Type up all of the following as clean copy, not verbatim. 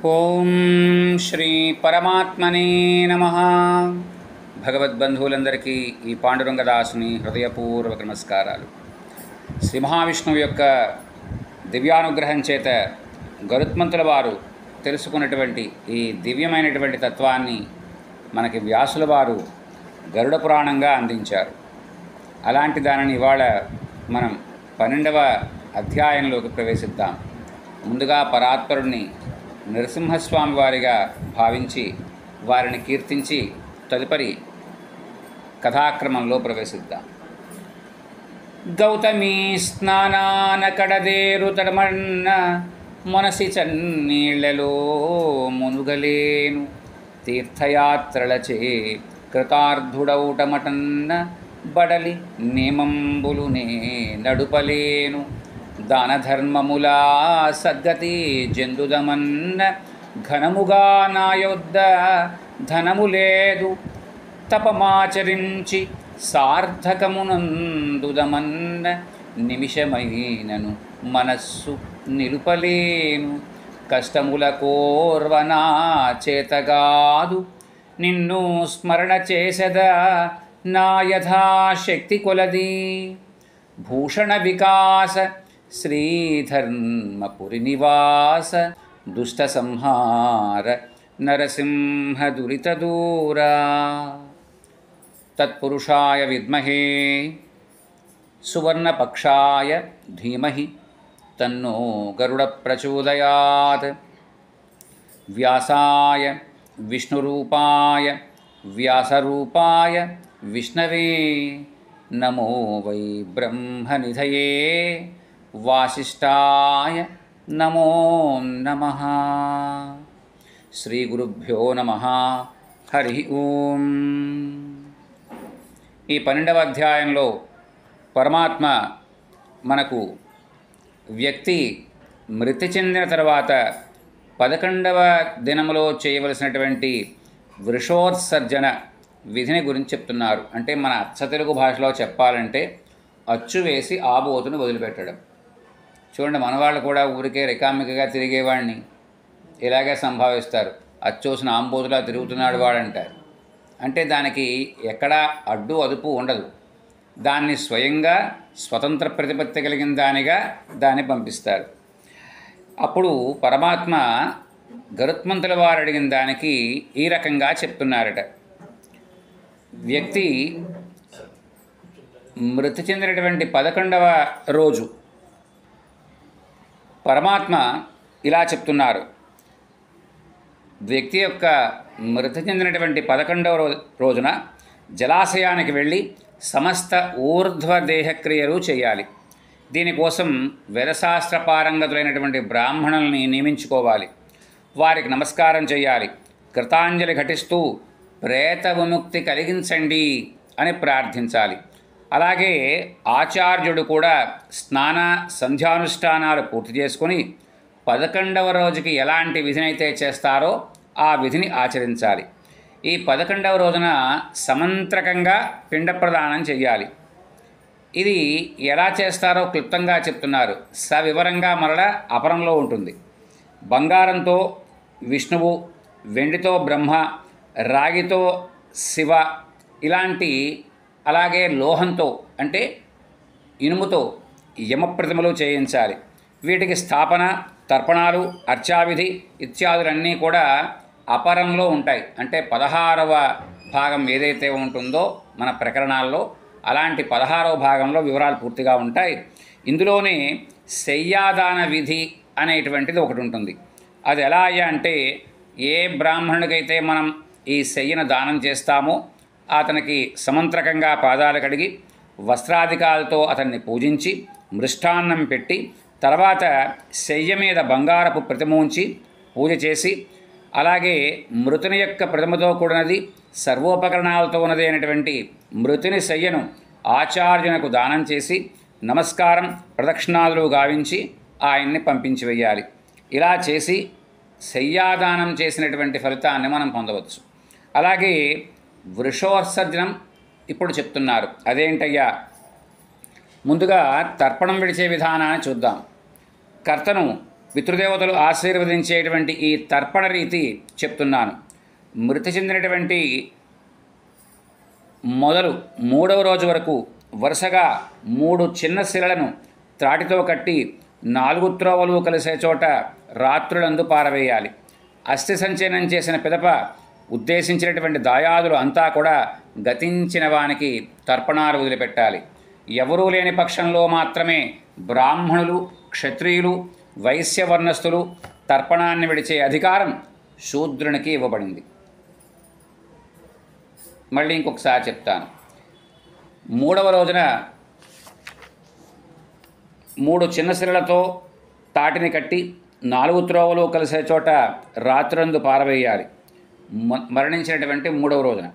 ఓం శ్రీ పరమాత్మనే నమః. భగవద్బంధువులందరికీ ఈ పాండురంగదాసుని హృదయపూర్వక నమస్కారాలు. శ్రీ మహావిష్ణువు యొక్క దివ్యానుగ్రహం చేత గరుత్మంతుల వారు తెలుసుకున్నటువంటి ఈ దివ్యమైనటువంటి తత్వాన్ని మనకి వ్యాసుల వారు గరుడ పురాణంగా అందించారు. అలాంటి దానిని ఇవాళ మనం 12వ అధ్యాయంలోకి ప్రవేశిద్దాం. ముందుగా పరాత్పరుణ్ణి నరసింహస్వామి వారిగా భావించి వారిని కీర్తించి తదుపరి కథాక్రమంలో ప్రవేశిద్దాం. గౌతమీ స్నానాన కడదేరు తడమన్న మొనసి చన్నీళ్లలో మునుగలేను, తీర్థయాత్రలచే కృతార్థుడౌటమటన్న బడలి నేమంబులునే నడుపలేను, దానధర్మములా సద్గతి జందుదమన్న ఘనముగా నాయొద్ద ధనము లేదు, తపమాచరించి సార్థకమునందుదమన్న నిమిషమైనను మనస్సు నిలుపలేను, కష్టముల కోర్వనా చేతగాదు నిన్ను స్మరణ చేసెదా నా యథాశక్తి కొలది, భూషణ వికాస శ్రీధర్మపురి నివాస దుష్ట సంహార నరసింహ దురిత దూరా, తత్పురుషాయ విద్మహే సువర్ణపక్షాయ ధీమహి తన్నో గరుడ ప్రచోదయాత్, వ్యాసాయ విష్ణురూపాయ వ్యాసరూపాయ విష్ణవే నమో వై బ్రహ్మనిధయే వాసిష్ఠాయ నమో నమః. శ్రీ గురుభ్యో నమః. హరి ఓం. ఈ 12వ అధ్యాయంలో పరమాత్మ మనకు వ్యక్తి మృతి చెందిన తర్వాత 11వ దినములో చేయవలసినటువంటి వృషోత్సర్జన విధిని గురించి చెప్తున్నారు. అంటే మన అచ్చ తెలుగు భాషలో చెప్పాలంటే అచ్చు వేసి ఆబోతును వదిలిపెట్టడం. చూడండి, మనవాళ్ళు కూడా ఊరికే రికామికగా తిరిగేవాడిని ఇలాగే సంభావిస్తారు. అచ్చోసిన ఆంబోతులా తిరుగుతున్నాడు వాడంటారు. అంటే దానికి ఎక్కడా అడ్డు అదుపు ఉండదు. దాన్ని స్వయంగా స్వతంత్ర ప్రతిపత్తి కలిగిన దానిగా దాన్ని పంపిస్తారు. అప్పుడు పరమాత్మ గరుత్మంతుల వారు అడిగిన దానికి ఈ రకంగా చెప్తున్నారట. వ్యక్తి మృతి చెందినటువంటి 11వ రోజు పరమాత్మ ఇలా చెప్తున్నారు. వ్యక్తి యొక్క మృతి చెందినటువంటి 11వ రోజున జలాశయానికి వెళ్ళి సమస్త ఊర్ధ్వ దేహక్రియలు చేయాలి. దీనికోసం వేదశాస్త్ర పారంగతులైనటువంటి బ్రాహ్మణుల్ని నియమించుకోవాలి. వారికి నమస్కారం చేయాలి. కృతాంజలి ఘటిస్తూ ప్రేత విముక్తి కలిగించండి అని ప్రార్థించాలి. అలాగే ఆచార్యుడు కూడా స్నాన సంధ్యానుష్ఠానాలు పూర్తి చేసుకొని 11వ రోజుకి ఎలాంటి విధినైతే చేస్తారో ఆ విధిని ఆచరించాలి. ఈ 11వ రోజున సమంత్రకంగా పిండ ప్రదానం చేయాలి. ఇది ఎలా చేస్తారో క్లుప్తంగా చెప్తున్నారు. సవివరంగా మరల అపరంలో ఉంటుంది. బంగారంతో విష్ణువు, వెండితో బ్రహ్మ, రాగితో శివ, ఇలాంటి అలాగే లోహంతో అంటే ఇనుముతో యమప్రతిమలు చేయించాలి. వీటికి స్థాపన, తర్పణాలు, అర్చావిధి ఇత్యాదులన్నీ కూడా అపరంలో ఉంటాయి. అంటే 16వ భాగం ఏదైతే ఉంటుందో మన ప్రకరణాల్లో అలాంటి 16వ భాగంలో వివరాలు పూర్తిగా ఉంటాయి. ఇందులోనే శయ్యాదాన విధి అనేటువంటిది ఒకటి ఉంటుంది. అది ఎలా అంటే ఏ బ్రాహ్మణుడికైతే మనం ఈ శయ్యను దానం చేస్తామో అతనికి సమంత్రకంగా పాదాలు కడిగి వస్త్రాధికాలతో అతన్ని పూజించి మృష్టాన్నం పెట్టి తర్వాత శయ్య మీద బంగారపు ప్రతిమ ఉంచి పూజ చేసి అలాగే మృతుని యొక్క ప్రతిమతో కూడినది సర్వోపకరణాలతో ఉన్నది అయినటువంటి మృతుని శయ్యను ఆచార్యునకు దానం చేసి నమస్కారం ప్రదక్షిణాదులు గావించి ఆయన్ని పంపించి వేయాలి. ఇలా చేసి శయ్యాదానం చేసినటువంటి ఫలితాన్ని మనం పొందవచ్చు. అలాగే వృషోత్సర్జనం ఇప్పుడు చెప్తున్నారు. అదేంటయ్యా? ముందుగా తర్పణం విడిచే విధానాన్ని చూద్దాం. కర్తను పితృదేవతలు ఆశీర్వదించేటువంటి ఈ తర్పణ రీతి చెప్తున్నాను. మృతి చెందినటువంటి మొదలు 3వ రోజు వరకు వరుసగా 3 చిన్న శిలలను త్రాటితో కట్టి 4 త్రోవలు కలిసే చోట రాత్రులందు పారవేయాలి. అస్థి సంచయనం చేసిన పిదప ఉద్దేశించినటువంటి దాయాదులు అంతా కూడా గతించిన వానికి తర్పణాలు వదిలిపెట్టాలి. ఎవరూ లేని పక్షంలో మాత్రమే బ్రాహ్మణులు, క్షత్రియులు, వైశ్యవర్ణస్థులు తర్పణాన్ని విడిచే అధికారం శూద్రునికి ఇవ్వబడింది. మళ్ళీ ఇంకొకసారి చెప్తాను. 3వ రోజున 3 చిన్న శిలలతో తాటిని కట్టి 4 త్రోవలు కలిసే చోట రాత్రందు పారవేయాలి మరణించినటువంటి 3వ రోజున.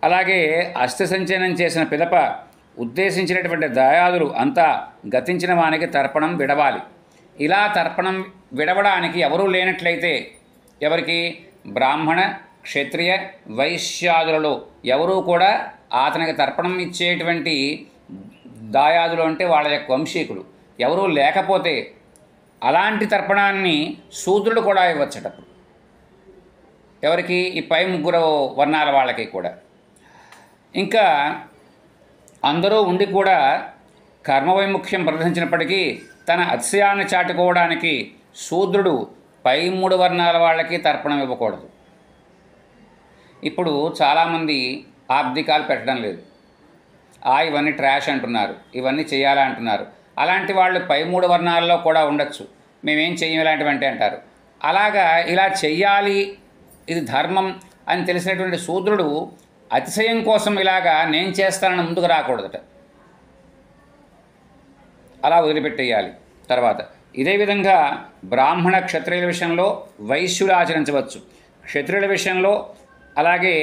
అలాగే అస్థి సంచయనం చేసిన పిదప ఉద్దేశించినటువంటి దాయాదులు అంతా గతించిన వానికి తర్పణం విడవాలి. ఇలా తర్పణం విడవడానికి ఎవరూ లేనట్లయితే, ఎవరికి బ్రాహ్మణ, క్షత్రియ, వైశ్యాదులలో ఎవరూ కూడా అతనికి తర్పణం ఇచ్చేటువంటి దాయాదులు అంటే వాళ్ళ యొక్క వంశీకులు ఎవరూ లేకపోతే అలాంటి తర్పణాన్ని శూద్రుడు కూడా ఇవ్వచ్చటప్పుడు. ఎవరికి? ఈ పై 3 వర్ణాల వాళ్ళకి కూడా. ఇంకా అందరూ ఉండి కూడా కర్మవైముఖ్యం ప్రదర్శించినప్పటికీ తన అతిశయాన్ని చాటుకోవడానికి శూద్రుడు పై 3 వర్ణాల వాళ్ళకి తర్పణం ఇవ్వకూడదు. ఇప్పుడు చాలామంది ఆబ్దికాలు పెట్టడం లేదు, ఇవన్నీ ట్రాష్ అంటున్నారు, ఇవన్నీ చేయాలా అంటున్నారు. అలాంటి వాళ్ళు పై 3 వర్ణాలలో కూడా ఉండొచ్చు, మేమేం చెయ్యం ఇలాంటివంటే అంటారు. అలాగా ఇలా చెయ్యాలి, ఇది ధర్మం అని తెలిసినటువంటి శూద్రుడు అతిశయం కోసం ఇలాగా నేను చేస్తానని ముందుకు రాకూడదట, అలా వదిలిపెట్టేయాలి. తర్వాత ఇదే విధంగా బ్రాహ్మణ, క్షత్రియుల విషయంలో వైశ్యులు ఆచరించవచ్చు, క్షత్రియుల విషయంలో అలాగే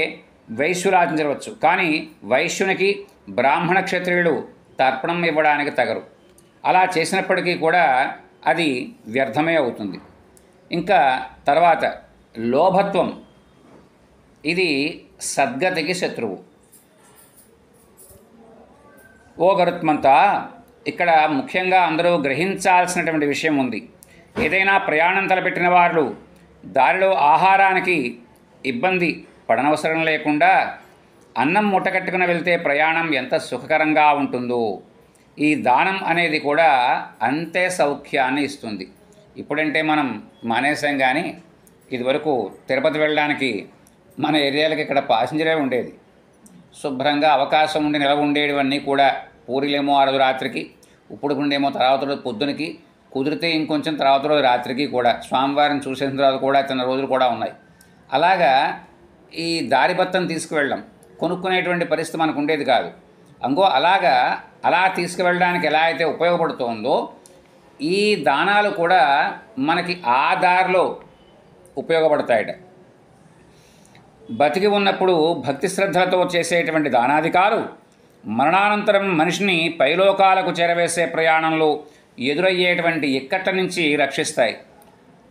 వైశ్యులు ఆచరించవచ్చు. కానీ వైశ్యునికి బ్రాహ్మణ, క్షత్రియులు తర్పణం ఇవ్వడానికి తగరు. అలా చేసినప్పటికీ కూడా అది వ్యర్థమే అవుతుంది. ఇంకా తర్వాత లోభత్వం, ఇది సద్గతికి శత్రువు. ఓ గరుత్మంతా, ఇక్కడ ముఖ్యంగా అందరూ గ్రహించాల్సినటువంటి విషయం ఉంది. ఏదైనా ప్రయాణం తలపెట్టిన వాళ్ళు దారిలో ఆహారానికి ఇబ్బంది పడనవసరం లేకుండా అన్నం మూటకట్టుకుని వెళ్తే ప్రయాణం ఎంత సుఖకరంగా ఉంటుందో, ఈ దానం అనేది కూడా అంతే సౌఖ్యాన్ని ఇస్తుంది. ఇప్పుడంటే మనం మానేసాం, కానీ ఇదివరకు తిరుపతి వెళ్ళడానికి మన ఏరియాలకి ఇక్కడ ప్యాసింజరే ఉండేది. శుభ్రంగా అవకాశం ఉండి నిలవ ఉండేవన్నీ కూడా పూరీలేమో ఆ రోజు రాత్రికి, ఇప్పుడు ఉండేమో తర్వాత రోజు పొద్దునకి, కుదిరితే ఇంకొంచెం తర్వాత రోజు రాత్రికి కూడా, స్వామివారిని చూసిన తర్వాత కూడా తిన్న రోజులు కూడా ఉన్నాయి. అలాగా ఈ దారి భత్తం తీసుకువెళ్ళడం, కొనుక్కునేటువంటి పరిస్థితి మనకు ఉండేది కాదు. అలాగా అలా తీసుకువెళ్ళడానికి ఎలా అయితే ఉపయోగపడుతుందో, ఈ దానాలు కూడా మనకి ఆ దారిలో ఉపయోగపడతాయట. బతికి ఉన్నప్పుడు భక్తి శ్రద్ధలతో చేసేటువంటి దానాధికారు మరణానంతరం మనిషిని పైలోకాలకు చేరవేసే ప్రయాణంలో ఎదురయ్యేటువంటి ఇక్కట్ల నుంచి రక్షిస్తాయి.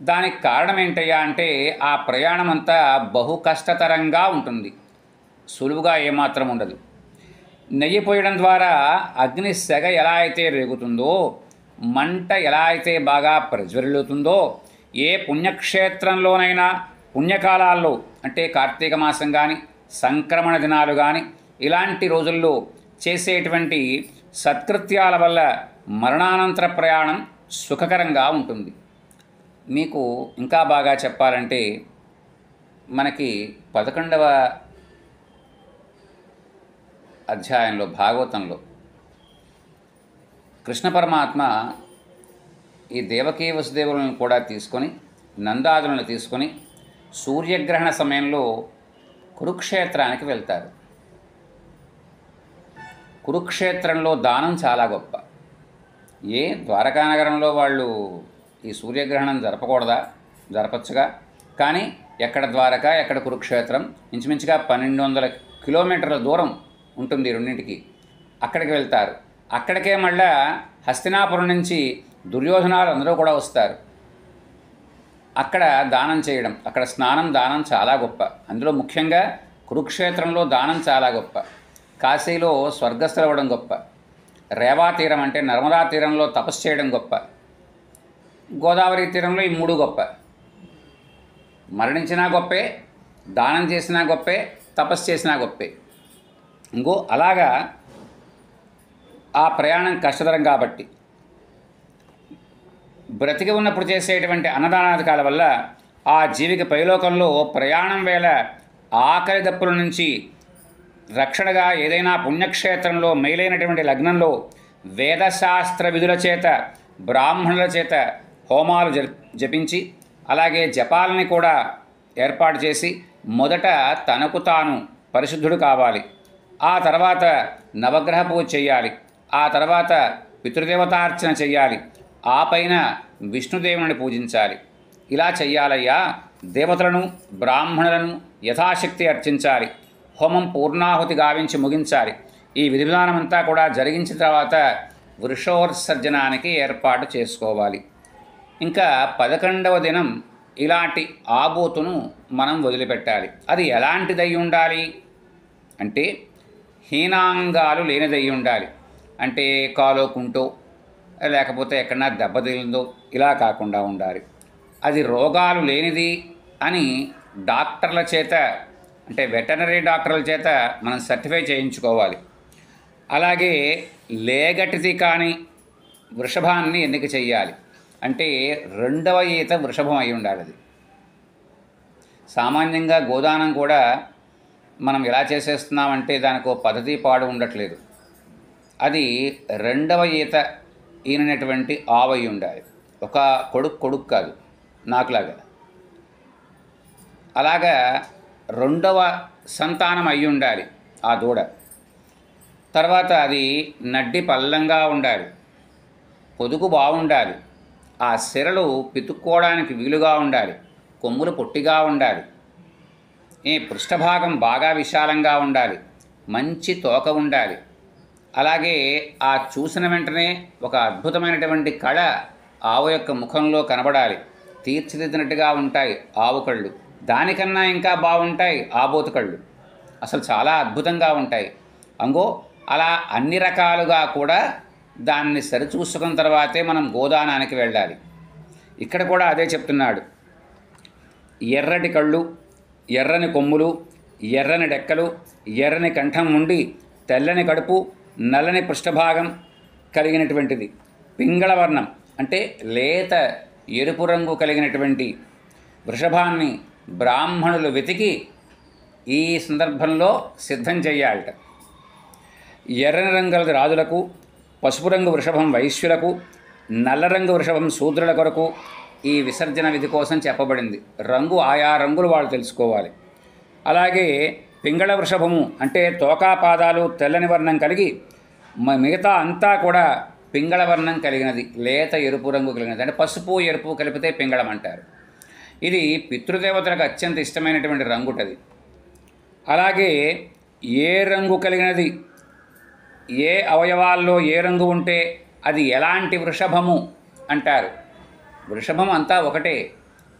దానికి కారణం ఏంటయ్యా అంటే, ఆ ప్రయాణం అంతా బహు కష్టతరంగా ఉంటుంది, సులువుగా ఏమాత్రం ఉండదు. నెయ్యి పోయడం ద్వారా అగ్ని సెగ ఎలా అయితే రేగుతుందో, మంట ఎలా అయితే బాగా ప్రజ్వరిల్లుతుందో, ఏ పుణ్యక్షేత్రంలోనైనా పుణ్యకాలాల్లో అంటే కార్తీక మాసం కానీ, సంక్రమణ దినాలు కానీ, ఇలాంటి రోజుల్లో చేసేటువంటి సత్కృత్యాల వల్ల మరణానంతర ప్రయాణం సుఖకరంగా ఉంటుంది. మీకు ఇంకా బాగా చెప్పాలంటే, మనకి 11వ అధ్యాయంలో భాగవతంలో కృష్ణ పరమాత్మ ఈ దేవకీ వసుదేవులను కూడా తీసుకొని, నందాదులను తీసుకొని సూర్యగ్రహణ సమయంలో కురుక్షేత్రానికి వెళ్తారు. కురుక్షేత్రంలో దానం చాలా గొప్ప. ద్వారకానగరంలో వాళ్ళు ఈ సూర్యగ్రహణం జరపకూడదా? జరపచ్చుగా. కానీ ఎక్కడ ద్వారక, ఎక్కడ కురుక్షేత్రం, ఇంచుమించుగా 1200 కిలోమీటర్ల దూరం ఉంటుంది రెండింటికి. అక్కడికి వెళ్తారు. అక్కడికే మళ్ళా హస్తినాపురం నుంచి దుర్యోధనాలు అందరూ కూడా వస్తారు. అక్కడ దానం చేయడం, అక్కడ స్నానం, దానం చాలా గొప్ప. అందులో ముఖ్యంగా కురుక్షేత్రంలో దానం చాలా గొప్ప. కాశీలో స్వర్గస్థులు అవ్వడం గొప్ప. రేవా తీరం అంటే నర్మదా తీరంలో తపస్సు చేయడం గొప్ప. గోదావరి తీరంలో ఈ మూడు గొప్ప. మరణించినా గొప్పే, దానం చేసినా గొప్పే, తపస్సు చేసినా గొప్పే. ఇంకో అలాగా ఆ ప్రయాణం కష్టతరం కాబట్టి బ్రతికి ఉన్నప్పుడు చేసేటువంటి అన్నదానాధికాల వల్ల ఆ జీవికి పైలోకంలో ప్రయాణం వేళ ఆకలి దప్పుల నుంచి రక్షణగా ఏదైనా పుణ్యక్షేత్రంలో మేలైనటువంటి లగ్నంలో వేదశాస్త్ర విధుల చేత బ్రాహ్మణుల చేత హోమాలు జపించి అలాగే జపాలని కూడా ఏర్పాటు చేసి మొదట తనకు తాను పరిశుద్ధుడు కావాలి. ఆ తర్వాత నవగ్రహ పూజ చేయాలి. ఆ తర్వాత పితృదేవతార్చన చెయ్యాలి. ఆ పైన విష్ణుదేవుని పూజించాలి. ఇలా చెయ్యాలయ్యా. దేవతలను బ్రాహ్మణులను యథాశక్తి అర్చించాలి. హోమం పూర్ణాహుతి గావించి ముగించాలి. ఈ విధి విధానమంతా కూడా జరిగించిన తర్వాత వృషోత్సర్జనానికి ఏర్పాటు చేసుకోవాలి. ఇంకా 11వ దినం ఇలాంటి ఆబోతును మనం వదిలిపెట్టాలి. అది ఎలాంటిదై ఉండాలి అంటే హీనాంగాలు లేనిదై ఉండాలి. అంటే కాలో కుంటో లేకపోతే ఎక్కడన్నా దెబ్బతిలిందో ఇలా కాకుండా ఉండాలి. అది రోగాలు లేనిది అని డాక్టర్ల చేత అంటే వెటనరీ డాక్టర్ల చేత మనం సర్టిఫై చేయించుకోవాలి. అలాగే లేగటిది కాని వృషభాన్ని ఎన్నిక చెయ్యాలి. అంటే 2వ ఈత వృషభం అయి ఉండాలి. అది సామాన్యంగా గోదానం కూడా మనం ఎలా చేసేస్తున్నామంటే దానికి ఒక పద్ధతి పాడు ఉండట్లేదు. అది 2వ ఈత ఈనటువంటి ఆవయి ఉండాలి. ఒక కొడుకు కాదు, నాకులాగా. అలాగా 2వ సంతానం అయి ఉండాలి ఆ దూడ. తర్వాత అది నడ్డి పల్లంగా ఉండాలి, పొదుగు బాగుండాలి, ఆ సిరలు పితుక్కోవడానికి వీలుగా ఉండాలి, కొమ్ములు పొట్టిగా ఉండాలి, ఈ పృష్ఠభాగం బాగా విశాలంగా ఉండాలి, మంచి తోక ఉండాలి. అలాగే ఆ చూసిన వెంటనే ఒక అద్భుతమైనటువంటి కళ ఆవు యొక్క ముఖంలో కనబడాలి. తీర్చిదిద్దినట్టుగా ఉంటాయి ఆవు కళ్ళు. దానికన్నా ఇంకా బాగుంటాయి ఆబోతు కళ్ళు. అసలు చాలా అద్భుతంగా ఉంటాయి. అంగో అలా అన్ని రకాలుగా కూడా దాన్ని సరిచూసుకున్న తర్వాతే మనం గోదానానికి వెళ్ళాలి. ఇక్కడ కూడా అదే చెప్తున్నాడు. ఎర్రటి కళ్ళు, ఎర్రని కొమ్ములు, ఎర్రని డెక్కలు, ఎర్రని కంఠం ఉండి తెల్లని కడుపు, నల్లని పృష్ఠభాగం కలిగినటువంటిది. పింగళవర్ణం అంటే లేత ఎరుపు రంగు కలిగినటువంటి వృషభాన్ని బ్రాహ్మణులు వెతికి ఈ సందర్భంలో సిద్ధం చేయాలట. ఎర్రని రంగులది రాజులకు, పసుపు రంగు వృషభం వైశ్యులకు, నల్ల రంగు వృషభం శూద్రుల కొరకు ఈ విసర్జన విధి కోసం చెప్పబడింది. రంగు ఆయా రంగులు వాళ్ళు తెలుసుకోవాలి. అలాగే పింగళ వృషభము అంటే తోకాపాదాలు తెల్లని వర్ణం కలిగి మిగతా అంతా కూడా పింగళ వర్ణం కలిగినది, లేత ఎరుపు రంగు కలిగినది. అంటే పసుపు ఎరుపు కలిపితే పింగళం అంటారు. ఇది పితృదేవతలకు అత్యంత ఇష్టమైనటువంటి రంగుటది. అలాగే ఏ రంగు కలిగినది, ఏ అవయవాల్లో ఏ రంగు ఉంటే అది ఎలాంటి వృషభము అంటారు. వృషభం అంతా ఒకటే,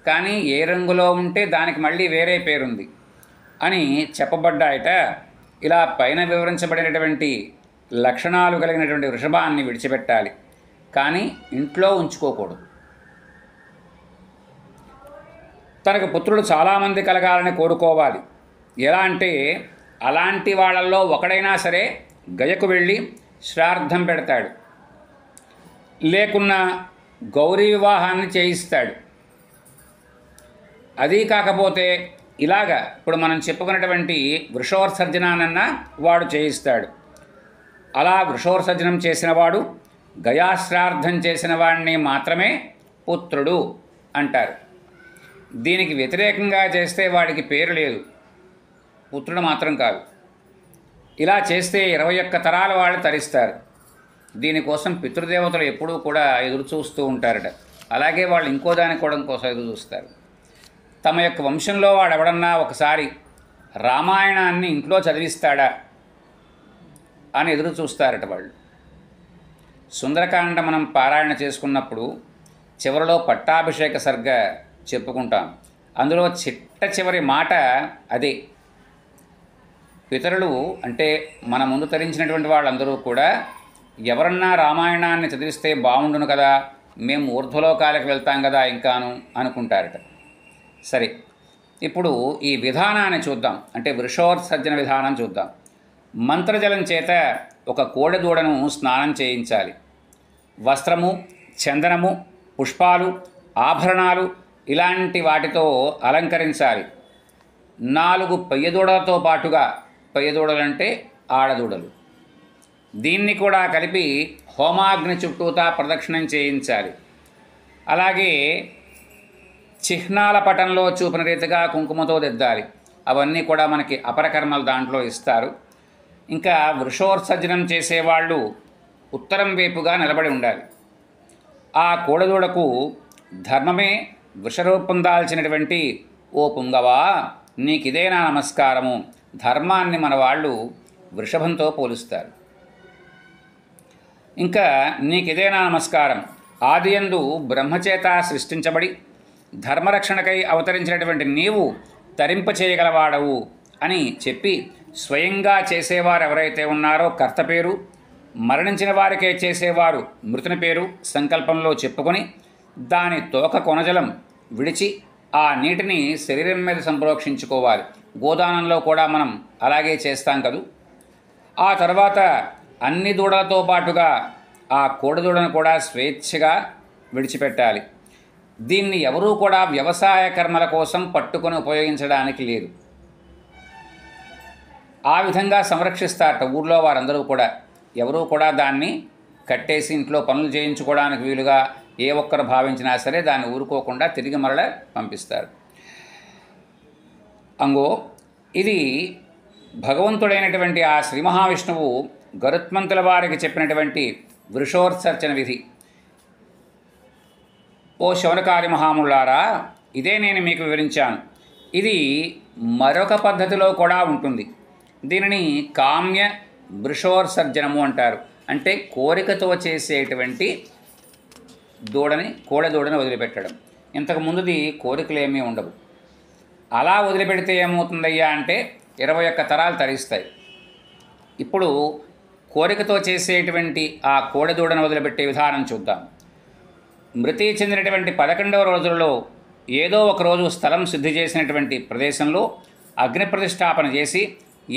కానీ ఏ రంగులో ఉంటే దానికి మళ్ళీ వేరే పేరుంది అని చెప్పబడ్డాయట. ఇలా పైన వివరించబడినటువంటి లక్షణాలు కలిగినటువంటి వృషభాన్ని విడిచిపెట్టాలి, కానీ ఇంట్లో ఉంచుకోకూడదు. తనకు పుత్రుడు చాలామంది కలగాలని కోరుకోవాలి. ఎలా అంటే అలాంటి వాళ్ళల్లో ఒకడైనా సరే గయకు వెళ్ళి శ్రాద్ధం పెడతాడు, లేకున్నా గౌరీ వివాహాన్ని చేయిస్తాడు. అది కాకపోతే ఇలాగా ఇప్పుడు మనం చెప్పుకున్నటువంటి వృషోత్సర్జనానన్నా వాడు చేయిస్తాడు. అలా వృషోత్సర్జనం చేసినవాడు, గయాశ్రార్థం చేసిన వాడిని మాత్రమే పుత్రుడు అంటారు. దీనికి వ్యతిరేకంగా చేస్తే వాడికి పేరు లేదు, పుత్రుడు మాత్రం కాదు. ఇలా చేస్తే 21 తరాల వాళ్ళు తరిస్తారు. దీనికోసం పితృదేవతలు ఎప్పుడూ కూడా ఎదురు చూస్తూ ఉంటారట. అలాగే వాళ్ళు ఇంకో దానికోవడం కోసం ఎదురు చూస్తారు. తమ యొక్క వంశంలో వాడు ఎవడన్నా ఒకసారి రామాయణాన్ని ఇంట్లో చదివిస్తాడా అని ఎదురు చూస్తారట వాళ్ళు. సుందరకాండ మనం పారాయణ చేసుకున్నప్పుడు చివరిలో పట్టాభిషేక సర్గ చెప్పుకుంటాం. అందులో చివరి మాట అదే. పితరులు అంటే మన ముందు తరించినటువంటి వాళ్ళందరూ కూడా ఎవరన్నా రామాయణాన్ని చదివిస్తే బాగుండును కదా మేము ఊర్ధ్వలోకాలకు వెళ్తాం కదా ఇంకాను అనుకుంటారట. సరే, ఇప్పుడు ఈ విధానాన్ని చూద్దాం, అంటే వృషోత్సర్జన విధానం చూద్దాం. మంత్రజలం చేత ఒక కోడెదూడను స్నానం చేయించాలి. వస్త్రము, చందనము, పుష్పాలు, ఆభరణాలు ఇలాంటి వాటితో అలంకరించాలి. 4 పెయ్యదూడలతో పాటుగా, పెయ్యదూడలంటే ఆడదూడలు, దీన్ని కూడా కలిపి హోమాగ్ని చుట్టూతా ప్రదక్షిణం చేయించాలి. అలాగే చిహ్నాల పటంలో చూపిన రీతిగా కుంకుమతో దిద్దాలి. అవన్నీ కూడా మనకి అపరకర్మలు దాంట్లో ఇస్తారు. ఇంకా వృషోత్సర్జనం చేసేవాళ్ళు ఉత్తరం వైపుగా నిలబడి ఉండాలి. ఆ కోడదూడకు ధర్మమే వృషరూపం దాల్చినటువంటి ఓ పుంగవా, నీకిదే నా నమస్కారము. ధర్మాన్ని మన వాళ్ళు వృషభంతో పోలుస్తారు. ఇంకా నీకిదే నా నమస్కారం. ఆదియందు బ్రహ్మచేత సృష్టించబడి ధర్మరక్షణకై అవతరించినటువంటి నీవు తరింపచేయగలవాడవు అని చెప్పి స్వయంగా చేసేవారు ఎవరైతే ఉన్నారో కర్త పేరు, మరణించిన వారికే చేసేవారు మృతుని పేరు సంకల్పంలో చెప్పుకొని దాని తోక కొనజలం విడిచి ఆ నీటిని శరీరం మీద సంప్రోక్షించుకోవాలి. గోదానంలో కూడా మనం అలాగే చేస్తాం కదూ. ఆ తర్వాత అన్ని దూడలతో పాటుగా ఆ కోడదూడను కూడా స్వేచ్ఛగా విడిచిపెట్టాలి. దీన్ని ఎవరూ కూడా వ్యవసాయ కర్మల కోసం పట్టుకొని ఉపయోగించడానికి లేదు. ఆ విధంగా సంరక్షిస్తారట ఊర్లో వారందరూ కూడా. ఎవరూ కూడా దాన్ని కట్టేసి ఇంట్లో పనులు చేయించుకోవడానికి వీలుగా ఏ ఒక్కరు భావించినా సరే దాన్ని ఊరుకోకుండా తిరిగి మరల పంపిస్తారు. అంగో ఇది భగవంతుడైనటువంటి ఆ శ్రీ మహావిష్ణువు గరుత్మంతుల వారికి చెప్పినటువంటి వృషోత్సర్జన విధి. ఓ శౌనకాది మహాములారా, ఇదే నేను మీకు వివరించాను. ఇది మరొక పద్ధతిలో కూడా ఉంటుంది. దీనిని కామ్య వృషోత్సర్జనము అంటారు. అంటే కోరికతో చేసేటువంటి కోడెదూడని వదిలిపెట్టడం. ఇంతకు ముందుది కోరికలేమీ ఉండవు. అలా వదిలిపెడితే ఏమవుతుందయ్యా అంటే 21 తరాలు తరిస్తాయి. ఇప్పుడు కోరికతో చేసేటువంటి ఆ కోడెదూడను వదిలిపెట్టే విధానం చూద్దాం. మృతి చెందినటువంటి 11వ రోజులలో ఏదో ఒక రోజు స్థలం శుద్ధి చేసినటువంటి ప్రదేశంలో అగ్ని ప్రతిష్టాపన చేసి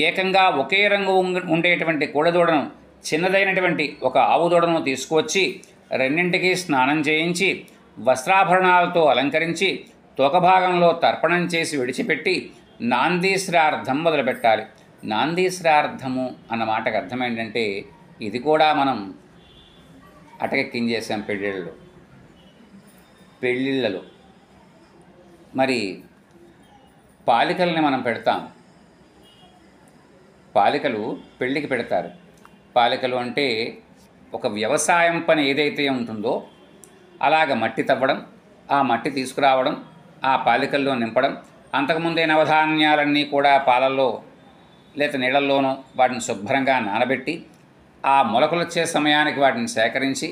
ఏకంగా ఒకే రంగు ఉండేటువంటి కోడెదూడను, చిన్నదైనటువంటి ఒక ఆవు దూడను తీసుకువచ్చి రెండింటికి స్నానం చేయించి వస్త్రాభరణాలతో అలంకరించి తోకభాగంలో తర్పణం చేసి విడిచిపెట్టి నాందీశ్రార్థం మొదలుపెట్టాలి. నాందీశ్రార్థము అన్న మాటకు అర్థం ఏంటంటే ఇది కూడా మనం అటకెక్కించేసాం పెళ్ళిళ్ళలో. మరి పాలికల్ని మనం పెడతాం. పాలికలు పెళ్ళికి పెడతారు. పాలికలు అంటే ఒక వ్యవసాయం పని ఏదైతే ఉంటుందో అలాగ మట్టి తవ్వడం, ఆ మట్టి తీసుకురావడం, ఆ పాలికల్లో నింపడం, అంతకుముందే నవధాన్యాలన్నీ కూడా పాలల్లో లేక నీళ్ళల్లోనూ వాటిని శుభ్రంగా నానబెట్టి ఆ మొలకలు వచ్చే సమయానికి వాటిని సేకరించి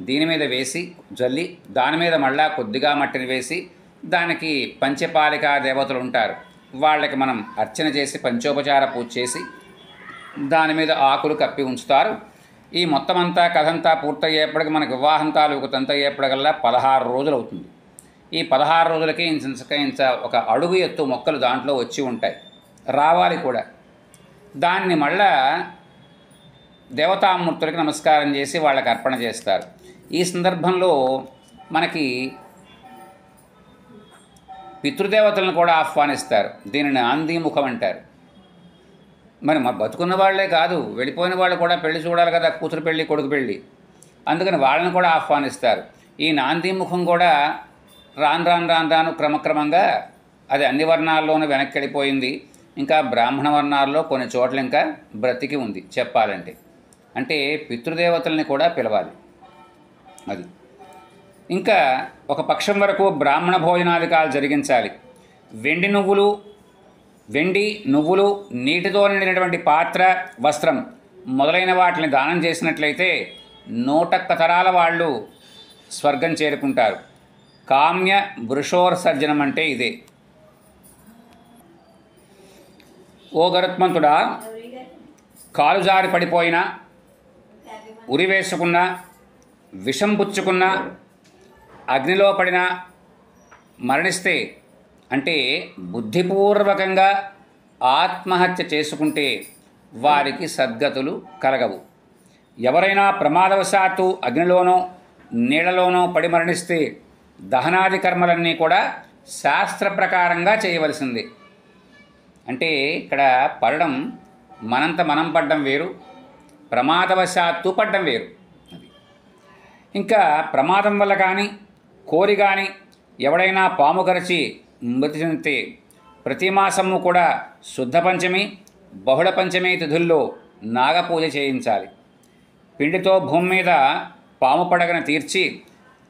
దీని మీద వేసి జల్లి దాని మీద మళ్ళా కొద్దిగా మట్టిని వేసి దానికి పంచపాలికా దేవతలు ఉంటారు, వాళ్ళకి మనం అర్చన చేసి పంచోపచార పూజ చేసి దాని మీద ఆకులు కప్పి ఉంచుతారు. ఈ మొత్తం అంతా కథంతా పూర్తయ్యేప్పటికి మనకు వివాహం తాలూకు తంతయ్యేప్పటికల్లా 16 రోజులు అవుతుంది. ఈ 16 రోజులకి ఇంచ ఒక అడుగు ఎత్తు మొక్కలు దాంట్లో వచ్చి ఉంటాయి, రావాలి కూడా. దాన్ని మళ్ళా దేవతామూర్తులకి నమస్కారం చేసి వాళ్ళకి అర్పణ చేస్తారు. ఈ సందర్భంలో మనకి పితృదేవతలను కూడా ఆహ్వానిస్తారు. దీనిని నాందీముఖం అంటారు. మరి బతుకున్న వాళ్లే కాదు, వెళ్ళిపోయిన వాళ్ళు కూడా పెళ్లి చూడాలి కదా, కూతురు పెళ్ళి కొడుకు పెళ్ళి, అందుకని వాళ్ళని కూడా ఆహ్వానిస్తారు. ఈ నాందీముఖం కూడా రాను క్రమక్రమంగా అది అన్ని వర్ణాల్లోనూ వెనక్కి వెళ్ళిపోయింది. ఇంకా బ్రాహ్మణ వర్ణాల్లో కొన్ని చోట్ల ఇంకా బ్రతికి ఉంది చెప్పాలంటే. అంటే పితృదేవతల్ని కూడా పిలవాలి అది. ఇంకా ఒక పక్షం వరకు బ్రాహ్మణ భోజనాధికాలు జరిగించాలి. వెండి నువ్వులు నీటితో నిండినటువంటి పాత్ర, వస్త్రం మొదలైన వాటిని దానం చేసినట్లయితే 101 తరాల వాళ్ళు స్వర్గం చేరుకుంటారు. కామ్య వృషోత్సర్జనం అంటే ఇదే. ఓ గరుత్మంతుడా, కాలు జారి పడిపోయినా, ఉరి వేసుకున్నా, విషం పుచ్చుకున్నా, అగ్నిలో పడిన మరణిస్తే అంటే బుద్ధిపూర్వకంగా ఆత్మహత్య చేసుకుంటే వారికి సద్గతులు కలగవు. ఎవరైనా ప్రమాదవశాత్తు అగ్నిలోనో నీళ్లలోనో పడి మరణిస్తే దహనాది కర్మలన్నీ కూడా శాస్త్ర ప్రకారంగా చేయవలసింది. అంటే ఇక్కడ పడడం మనంత మనం పడ్డం వేరు, ప్రమాదవశాత్తు పడ్డం వేరు. అది ఇంకా ప్రమాదం వల్ల కానీ కోరి కానీ ఎవడైనా పాము కరిచి మృతి చెందితే ప్రతి మాసము కూడా శుద్ధ పంచమి బహుళ పంచమి తిథుల్లో నాగపూజ చేయించాలి. పిండితో భూమి మీద పాము పడగను తీర్చి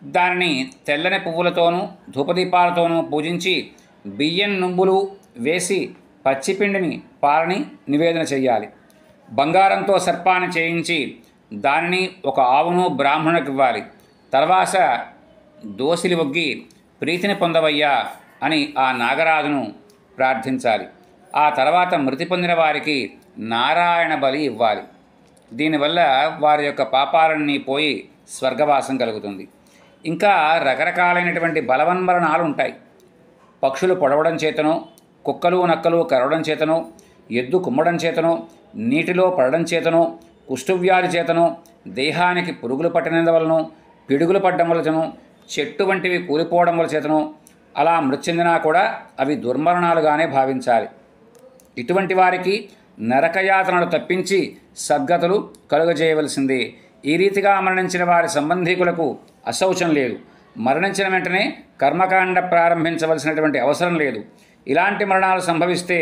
దానిని తెల్లని పువ్వులతోనూ ధూపదీపాలతోనూ పూజించి బియ్యం నుంబులు వేసి పచ్చిపిండిని పాలని నివేదన చేయాలి. బంగారంతో సర్పాన్ని చేయించి దానిని ఒక ఆవును బ్రాహ్మణునికి ఇవ్వాలి. తర్వాత దోసిలి ఒగ్గి ప్రీతిని పొందవయ్యా అని ఆ నాగరాజును ప్రార్థించాలి. ఆ తర్వాత మృతి పొందిన వారికి నారాయణ బలి ఇవ్వాలి. దీనివల్ల వారి యొక్క పాపాలన్నీ పోయి స్వర్గవాసం కలుగుతుంది. ఇంకా రకరకాలైనటువంటి బలవన్మరణాలు ఉంటాయి. పక్షులు పొడవడం చేతనో, కుక్కలు నక్కలు కరవడం చేతనో, ఎద్దు కుమ్మడం చేతనో, నీటిలో పడడం చేతనో, కుష్ఠవ్యాధి చేతనో, దేహానికి పురుగులు పట్టినందువలనో, పిడుగులు పడ్డం వలనో, చెట్టు వంటివి కూలిపోవడం వల్ల చేతనో అలా మృతి చెందినా కూడా అవి దుర్మరణాలుగానే భావించాలి. ఇటువంటి వారికి నరకయాతనలు తప్పించి సద్గతులు కలుగజేయవలసిందే. ఈ రీతిగా మరణించిన వారి సంబంధీకులకు అశౌచం లేదు. మరణించిన వెంటనే కర్మకాండ ప్రారంభించవలసినటువంటి అవసరం లేదు. ఇలాంటి మరణాలు సంభవిస్తే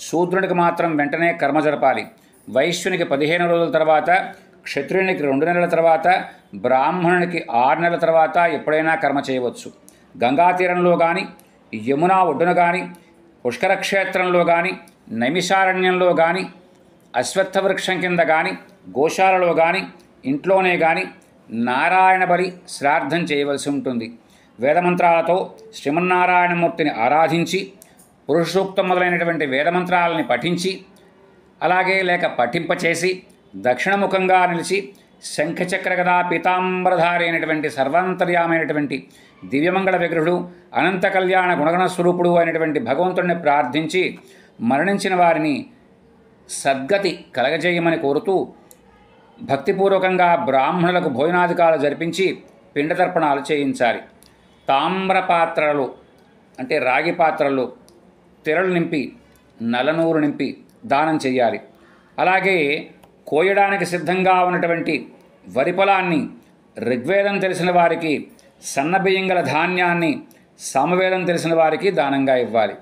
శూద్రునికి మాత్రం వెంటనే కర్మ జరపాలి. వైశ్యునికి 15 రోజుల తర్వాత, క్షత్రియునికి 2 నెలల తర్వాత, బ్రాహ్మణునికి 6 నెలల తర్వాత ఎప్పుడైనా కర్మ చేయవచ్చు. గంగా తీరంలో కానీ, యమునా ఒడ్డున కానీ, పుష్కర క్షేత్రంలో కానీ, నైమిషారణ్యంలో కానీ, అశ్వత్థ వృక్షం కింద కానీ, గోశాలలో కానీ, ఇంట్లోనే కానీ నారాయణ బలి శ్రాద్ధం చేయవలసి ఉంటుంది. వేదమంత్రాలతో శ్రీమన్నారాయణమూర్తిని ఆరాధించి పురుష సూక్తం మొదలైనటువంటి వేదమంత్రాలని పఠించి అలాగే లేక పఠింపచేసి దక్షిణముఖంగా నిలిచి శంఖచక్ర గదా పీతాంబరధారి అయినటువంటి సర్వాంతర్యామైనటువంటి దివ్యమంగళ విగ్రహుడు అనంత కళ్యాణ గుణగణ స్వరూపుడు అయినటువంటి భగవంతుడిని ప్రార్థించి మరణించిన వారిని సద్గతి కలగజేయమని కోరుతూ భక్తిపూర్వకంగా బ్రాహ్మణులకు భోజనాధికాలు జరిపించి పిండతర్పణాలు చేయించాలి. తామ్ర పాత్రలు అంటే రాగి పాత్రలు తెరలు నింపి నలనూరు నింపి దానం చేయాలి. అలాగే కోయడానికి సిద్ధంగా ఉన్నటువంటి వరి పొలాన్ని ఋగ్వేదం తెలిసిన వారికి, సన్నబియ్యం గల ధాన్యాన్ని సామవేదం తెలిసిన వారికి దానంగా ఇవ్వాలి.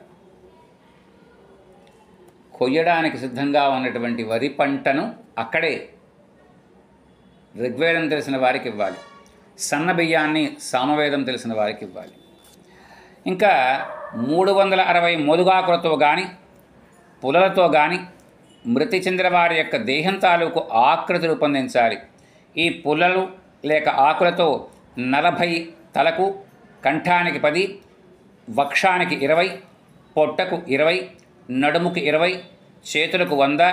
కొయ్యడానికి సిద్ధంగా ఉన్నటువంటి వరి పంటను అక్కడే ఋగ్వేదం తెలిసిన వారికి ఇవ్వాలి. సన్న బియ్యాన్ని సామవేదం తెలిసిన వారికి ఇవ్వాలి. ఇంకా 360 మోదుగాకులతో కానీ పులలతో కానీ మృతి చెందిన వారి యొక్క దేహం తాలూకు ఆకృతి రూపొందించాలి. ఈ పుల్లలు లేక ఆకులతో 40 తలకు, కంఠానికి 10, వక్షానికి 20, పొట్టకు 20, నడుముకు 20, చేతులకు 100,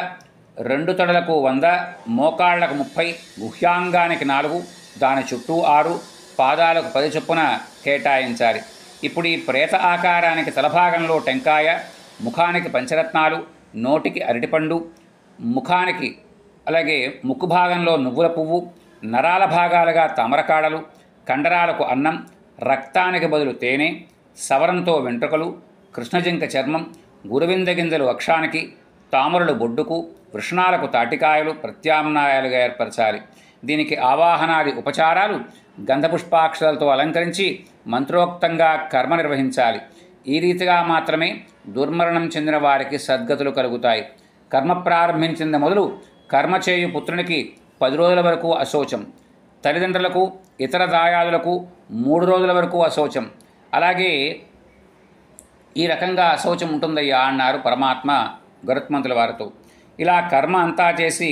2 తొడలకు 100, మోకాళ్లకు 30, గుహ్యాంగానికి 4, దాని చుట్టూ 6, పాదాలకు 10 చొప్పున కేటాయించాలి. ఇప్పుడు ఈ ప్రేత ఆకారానికి తలభాగంలో టెంకాయ, ముఖానికి పంచరత్నాలు, నోటికి అరటిపండు, ముఖానికి అలాగే ముక్కు భాగంలో నువ్వుల పువ్వు, నరాల భాగాలుగా తామరకాడలు, కండరాలకు అన్నం, రక్తానికి బదులు తేనె, సవరంతో వెంట్రుకలు, కృష్ణజింక చర్మం, గురువింద గింజలు వక్షానికి, తామరులు బొడ్డుకు, వృషణాలకు తాటికాయలు ప్రత్యామ్నాయాలుగా ఏర్పరచాలి. దీనికి ఆవాహనాది ఉపచారాలు గంధపుష్పాక్షరాలతో అలంకరించి మంత్రోక్తంగా కర్మ నిర్వహించాలి. ఈ రీతిగా మాత్రమే దుర్మరణం చెందిన వారికి సద్గతులు కలుగుతాయి. కర్మ ప్రారంభించింది మొదలు కర్మ చేయు పుత్రునికి 10 రోజుల వరకు అశౌచం, తల్లిదండ్రులకు ఇతర దాయాదులకు 3 రోజుల వరకు అశౌచం. అలాగే ఈ రకంగా అశౌచం ఉంటుందయ్యా అన్నారు పరమాత్మ గరుత్మంతుల వారితో. ఇలా కర్మ అంతా చేసి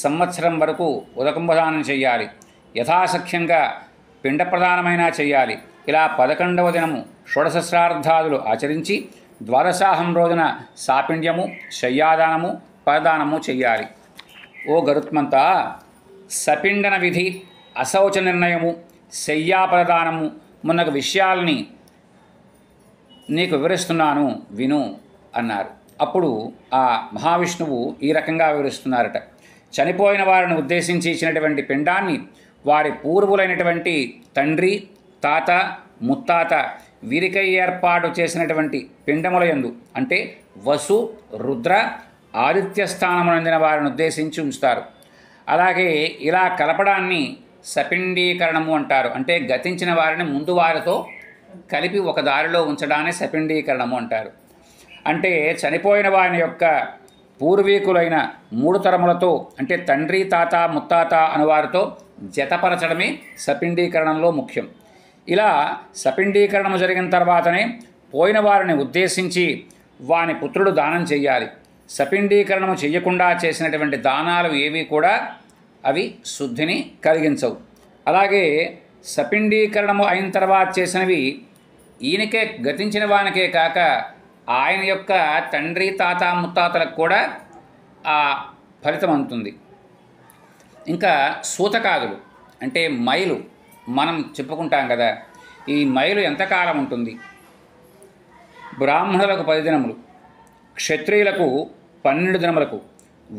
సంవత్సరం వరకు ఉదకంబదానం చెయ్యాలి. యథాసఖ్యంగా పిండ ప్రదానమైనా చెయ్యాలి. ఇలా 11వ దినము షోడశ శ్రాద్ధాదులు ఆచరించి ద్వాదశాహం రోజున సాపిండ్యము, శయ్యాదానము, పరదానము చెయ్యాలి. ఓ గరుత్మంత, సపిండన విధి, అశౌచ నిర్ణయము, శయ్యాపరదానము మున్నగు విషయాల్ని నీకు వివరిస్తున్నాను విను అన్నారు. అప్పుడు ఆ మహావిష్ణువు ఈ రకంగా వివరిస్తున్నారట. చనిపోయిన వారిని ఉద్దేశించి ఇచ్చినటువంటి పిండాన్ని వారి పూర్వులైనటువంటి తండ్రి, తాత, ముత్తాత వీరికై ఏర్పాటు చేసినటువంటి పిండములయందు అంటే వసు, రుద్ర, ఆదిత్య స్థానమునందిన వారిని ఉద్దేశించి ఉంచుతారు. అలాగే ఇలా కలపడాన్ని సపిండీకరణము అంటారు. అంటే గతించిన వారిని ముందు వారితో కలిపి ఒక దారిలో ఉంచడాన్ని సపిండీకరణము అంటారు. అంటే చనిపోయిన వారి యొక్క పూర్వీకులైన 3 తరములతో అంటే తండ్రి, తాత, ముత్తాత అనువారితో జతపరచడమే సపిండీకరణంలో ముఖ్యం. ఇలా సపిండీకరణము జరిగిన తర్వాతనే పోయిన వారిని ఉద్దేశించి వాని పుత్రుడు దానం చెయ్యాలి. సపిండీకరణము చెయ్యకుండా చేసినటువంటి దానాలు ఏవి కూడా అవి శుద్ధిని కలిగించవు. అలాగే సపిండీకరణము అయిన తర్వాత చేసినవి ఈయనకే గతించిన వానికే కాక ఆయన యొక్క తండ్రి, తాత, ముత్తాతలకు కూడా ఆ ఫలితం అందుతుంది. ఇంకా సూతకాదులు అంటే మైలు మనం చెప్పుకుంటాం కదా. ఈ మైలు ఎంతకాలం ఉంటుంది? బ్రాహ్మణులకు 10 దినములు, క్షత్రియులకు 12 దినములకు,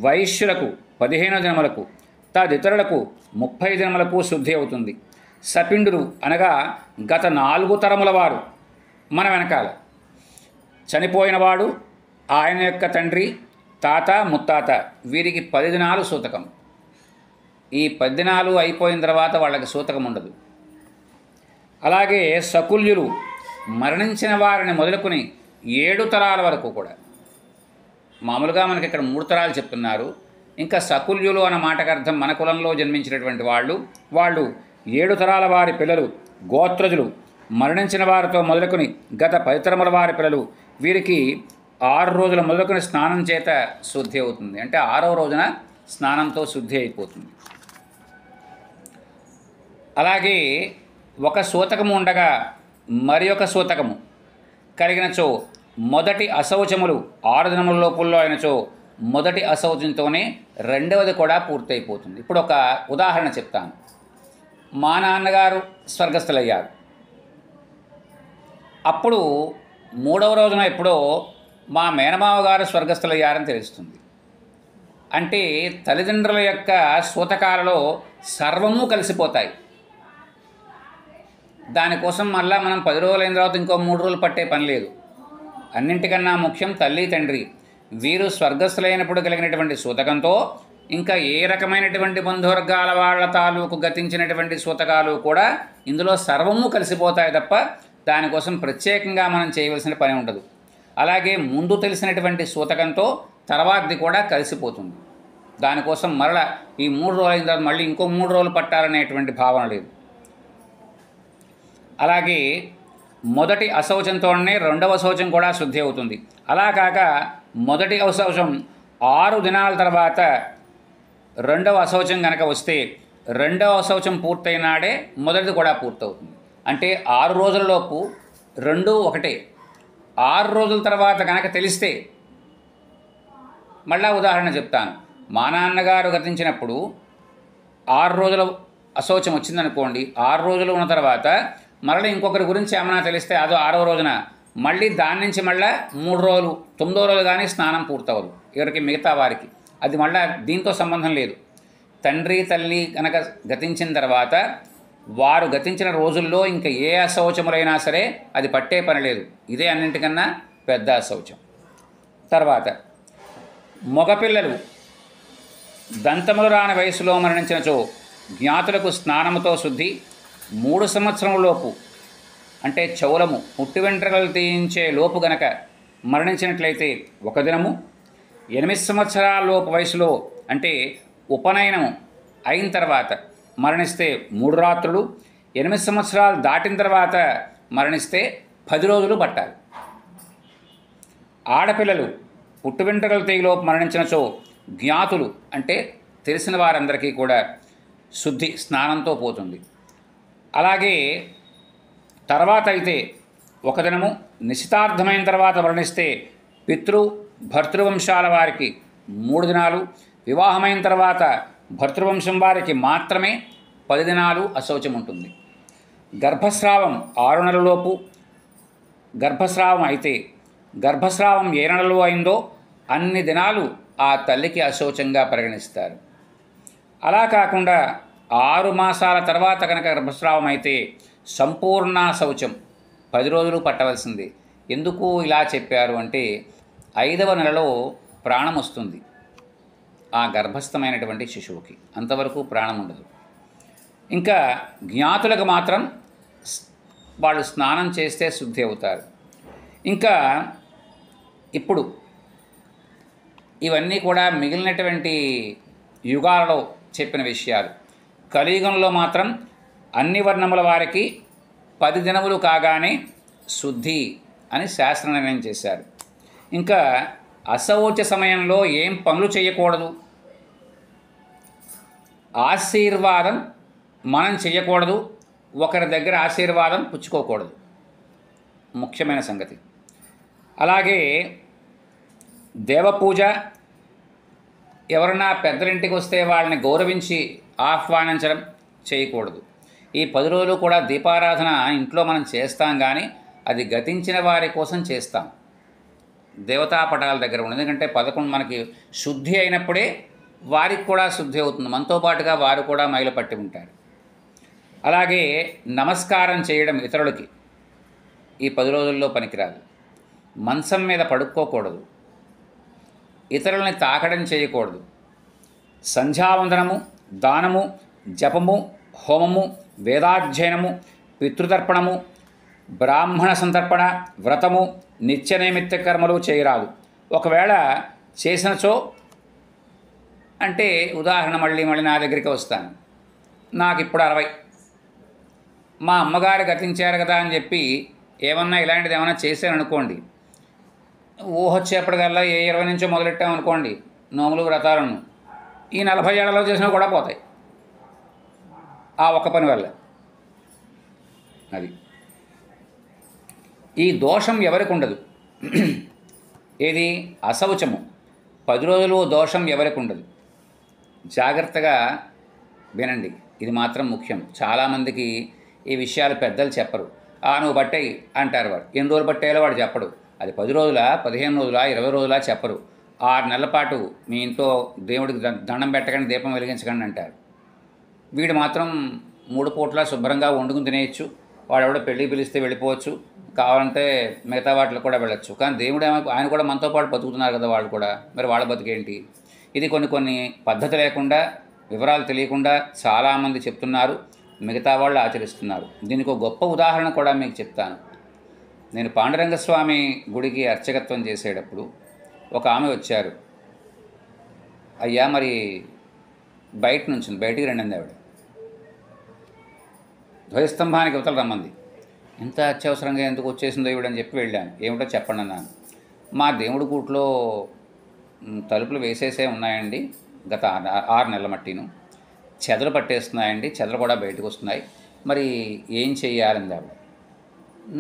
వైశ్యులకు 15 దినములకు, తదితరులకు 30 దినములకు శుద్ధి అవుతుంది. సపిండులు అనగా గత 4 తరముల వారు మన వెనకాల చనిపోయినవాడు, ఆయన యొక్క తండ్రి, తాత, ముత్తాత వీరికి 10 దినాలు సూతకం. ఈ 10 దినాలు అయిపోయిన తర్వాత వాళ్ళకి సూతకం ఉండదు. అలాగే సకుల్యులు మరణించిన వారిని మొదలుకొని 7 తరాల వరకు కూడా, మామూలుగా మనకి ఇక్కడ 3 తరాలు చెప్తున్నారు. ఇంకా సకుల్యులు అన్న మాటకు అర్థం మన కులంలో జన్మించినటువంటి వాళ్ళు 7 తరాల వారి పిల్లలు గోత్రజులు, మరణించిన వారితో మొదలుకొని గత 10 తరముల వారి పిల్లలు వీరికి 6 రోజుల మొదలుకొని స్నానం చేత శుద్ధి అవుతుంది. అంటే 6వ రోజున స్నానంతో శుద్ధి అయిపోతుంది. అలాగే ఒక సూతకము ఉండగా మరి ఒక సూతకము కలిగినచో మొదటి అశౌచములు 6 దినముల లోపుల్లో అయినచో మొదటి అశౌచంతోనే రెండవది కూడా పూర్తయిపోతుంది. ఇప్పుడు ఒక ఉదాహరణ చెప్తాను. మా నాన్నగారు స్వర్గస్థులయ్యారు. అప్పుడు 3వ రోజున ఎప్పుడో మా మేనమావ గారు స్వర్గస్థులయ్యారని తెలుస్తుంది. అంటే తల్లిదండ్రుల యొక్క సూతకాలలో సర్వము కలిసిపోతాయి. దానికోసం మళ్ళీ మనం 10 రోజులైన తర్వాత ఇంకో 3 రోజులు పట్టే పని లేదు. అన్నింటికన్నా ముఖ్యం తల్లి, తండ్రి వీరు స్వర్గస్థులైనప్పుడు కలిగినటువంటి సూతకంతో ఇంకా ఏ రకమైనటువంటి బంధువర్గాల వాళ్ళ తాలూకు గతించినటువంటి సూతకాలు కూడా ఇందులో సర్వము కలిసిపోతాయి తప్ప దానికోసం ప్రత్యేకంగా మనం చేయవలసిన పని ఉండదు. అలాగే ముందు తెలిసినటువంటి సూతకంతో తర్వాతది కూడా కలిసిపోతుంది. దానికోసం మరలా ఈ 3 రోజులు అయిన తర్వాత మళ్ళీ ఇంకో 3 రోజులు పట్టాలనేటువంటి భావన లేదు. అలాగే మొదటి అశౌచంతోనే రెండవ శౌచం కూడా శుద్ధి అవుతుంది. అలా కాక మొదటి అశౌచం 6 దినాల తర్వాత రెండవ అశౌచం కనుక వస్తే రెండవ అశౌచం పూర్తయినాడే మొదటిది కూడా పూర్తవుతుంది. అంటే 6 రోజులలోపు 2 ఒకటే. 6 రోజుల తర్వాత కనుక తెలిస్తే, మళ్ళా ఉదాహరణ చెప్తాను. మా నాన్నగారు గతించినప్పుడు 6 రోజుల అశౌచం వచ్చిందనుకోండి. 6 రోజులు ఉన్న తర్వాత మరలా ఇంకొకరి గురించి ఏమైనా తెలిస్తే అదో 6వ రోజున మళ్ళీ దాని నుంచి మళ్ళీ 3 రోజులు 9వ రోజు కానీ స్నానం పూర్తవదు ఎవరికి, మిగతా వారికి. అది మళ్ళీ దీంతో సంబంధం లేదు. తండ్రి, తల్లి కనుక గతించిన తర్వాత వారు గతించిన రోజుల్లో ఇంకా ఏ అశౌచములైనా సరే అది పట్టే పని లేదు. ఇదే అన్నింటికన్నా పెద్ద అశౌచం. తర్వాత మగపిల్లలు దంతములు రాని వయసులో మరణించినచో జ్ఞాతులకు స్నానముతో శుద్ధి. 3 సంవత్సరములలోపు అంటే చౌలము పుట్టి వెంట్రుకలు తీయించే లోపు గనక మరణించినట్లయితే 1 దినము, 8 సంవత్సరాల లోపు వయసులో అంటే ఉపనయనము అయిన తర్వాత మరణిస్తే 3 రాత్రులు, 8 సంవత్సరాలు దాటిన తర్వాత మరణిస్తే 10 రోజులు పట్టాలి. ఆడపిల్లలు పుట్టు వెంట్రుకలు తీయలోపు మరణించినచో జ్ఞాతులు అంటే తెలిసిన వారందరికీ కూడా శుద్ధి స్నానంతో పోతుంది. అలాగే తర్వాత అయితే 1 దినము, నిశ్చితార్థమైన తర్వాత మరణిస్తే పితృ భర్తృవంశాల వారికి 3 దినాలు, వివాహమైన తర్వాత భర్తృవంశం వారికి మాత్రమే 10 దినాలు అశౌచం ఉంటుంది. గర్భస్రావం 6 నెలలలోపు గర్భస్రావం అయితే, గర్భస్రావం ఏ నెలలో అయిందో అన్ని దినాలు ఆ తల్లికి అశౌచంగా పరిగణిస్తారు. అలా కాకుండా 6 మాసాల తర్వాత కనుక గర్భస్రావం అయితే సంపూర్ణ శౌచం 10 రోజులు పట్టవలసింది. ఎందుకు ఇలా చెప్పారు అంటే 5వ నెలలో ప్రాణం వస్తుంది ఆ గర్భస్థమైనటువంటి శిశువుకి, అంతవరకు ప్రాణం ఉండదు. ఇంకా జ్ఞాతులకు మాత్రం వాళ్ళు స్నానం చేస్తే శుద్ధి అవుతారు. ఇంకా ఇప్పుడు ఇవన్నీ కూడా మిగిలినటువంటి యుగాలలో చెప్పిన విషయాలు. కలియుగంలో మాత్రం అన్ని వర్ణముల వారికి 10 దినములు కాగానే శుద్ధి అని శాస్త్ర నిర్ణయం చేశారు. ఇంకా అశౌచ సమయంలో ఏం పనులు చేయకూడదు, ఆశీర్వాదం మనం చేయకూడదు, ఒకరి దగ్గర ఆశీర్వాదం పుచ్చుకోకూడదు, ముఖ్యమైన సంగతి. అలాగే దేవపూజ, ఎవరన్నా పెద్దలింటికి వస్తే వాళ్ళని గౌరవించి ఆహ్వానించడం చేయకూడదు. ఈ 10 రోజులు కూడా దీపారాధన ఇంట్లో మనం చేస్తాం, కానీ అది గతించిన వారి కోసం చేస్తాం, దేవతా పటాల దగ్గర ఉండదు. ఎందుకంటే 11 మనకి శుద్ధి అయినప్పుడే వారికి కూడా శుద్ధి అవుతుంది, మనతో పాటుగా వారు కూడా మైలు పట్టి ఉంటారు. అలాగే నమస్కారం చేయడం ఇతరులకి ఈ 10 రోజుల్లో పనికిరాదు. మంచం మీద పడుకోకూడదు, ఇతరులని తాకడం చేయకూడదు. సంధ్యావందనము, దానము, జపము, హోమము, వేదాధ్యయనము, పితృతర్పణము, బ్రాహ్మణ సంతర్పణ, వ్రతము, నిత్యనైమిత్య కర్మలు చేయరాదు. ఒకవేళ చేసినచో అంటే ఉదాహరణ మళ్ళీ నా దగ్గరికి వస్తాను, నాకు ఇప్పుడు 60, మా అమ్మగారు గతించారు కదా అని చెప్పి ఏమన్నా ఇలాంటిది ఏమన్నా చేశాను అనుకోండి, ఊహొచ్చేప్పటికల్లా ఏ 20 నుంచో మొదలెట్టామనుకోండి నోములు వ్రతాలను, ఈ 40 ఏళ్లలో చేసినవి కూడా పోతాయి ఆ ఒక్క పని వల్ల. అది ఈ దోషం ఎవరికి ఉండదు, ఏది అశౌచము 10 రోజులు దోషం ఎవరికి ఉండదు. జాగ్రత్తగా వినండి, ఇది మాత్రం ముఖ్యం. చాలామందికి ఈ విషయాలు పెద్దలు చెప్పరు. నువ్వు బట్టేయి అంటారు, వాడు ఎన్ని రోజులు పట్టేయాలో వాడు చెప్పడు. అది 10 రోజులా, 15 రోజులా, 20 రోజులా చెప్పరు. 6 నెలల పాటు మీ ఇంట్లో దేవుడికి దండం పెట్టకండి, దీపం వెలిగించకండి అంటారు. వీడు మాత్రం 3 పూట్ల శుభ్రంగా వండుకుని తినేయచ్చు, వాడెవడో పెళ్ళి పిలిస్తే వెళ్ళిపోవచ్చు, కావాలంటే మిగతా వాటిలో కూడా వెళ్ళచ్చు. కానీ దేవుడు ఆయన కూడా మనతో పాటు బతుకుతున్నారు కదా వాళ్ళు కూడా, మరి వాళ్ళ బతికేంటి? ఇది కొన్ని పద్ధతి లేకుండా, వివరాలు తెలియకుండా చాలామంది చెప్తున్నారు, మిగతా వాళ్ళు ఆచరిస్తున్నారు. దీనికి ఒక గొప్ప ఉదాహరణ కూడా మీకు చెప్తాను. నేను పాండురంగస్వామి గుడికి అర్చకత్వం చేసేటప్పుడు ఒక ఆమె వచ్చారు. అయ్యా మరి బయట నుంచి బయటికి రండి ఆవిడ, ధ్వజస్తంభానికి ఇవతల రమ్మంది. ఇంత అత్యవసరంగా ఎందుకు వచ్చేసిందో ఇవిడని చెప్పి వెళ్ళాను. ఏమిటో చెప్పండి అన్నాను. మా దేవుడి గూట్లో తలుపులు వేసేసే ఉన్నాయండి, గత 6 నెలల మట్టిను చెదలు పట్టేస్తున్నాయండి, చెదలు కూడా బయటకు వస్తున్నాయి, మరి ఏం చెయ్యాలంది ఆవిడ.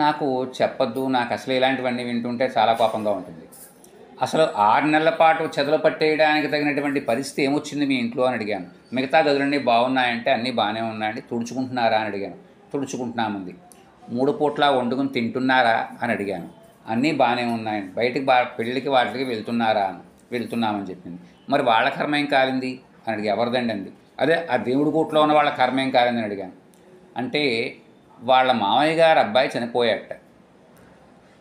నాకు చెప్పొద్దు, నాకు అసలు ఇలాంటివన్నీ వింటుంటే చాలా కోపంగా ఉంటుంది. అసలు 6 నెలల పాటు చెదలు పట్టేయడానికి తగినటువంటి పరిస్థితి ఏమొచ్చింది మీ ఇంట్లో అని అడిగాను. మిగతా గదులన్నీ బాగున్నాయంటే అన్నీ బాగానే ఉన్నాయండి. తుడుచుకుంటున్నారా అని అడిగాను. తుడుచుకుంటున్నామంది. 3 పూట్ల వండుకుని తింటున్నారా అని అడిగాను. అన్నీ బాగానే ఉన్నాయండి. బయటికి పెళ్ళికి వాటికి వెళ్తున్నామని చెప్పింది. మరి వాళ్ళ కర్మ ఏం కాలింది అని అడిగా. ఎవరిదండి అంది. అదే ఆ దేవుడి గూట్లో ఉన్న వాళ్ళ కర్మ ఏం కాలిందని అడిగాను. అంటే వాళ్ళ మామయ్య గారు అబ్బాయి చనిపోయాట.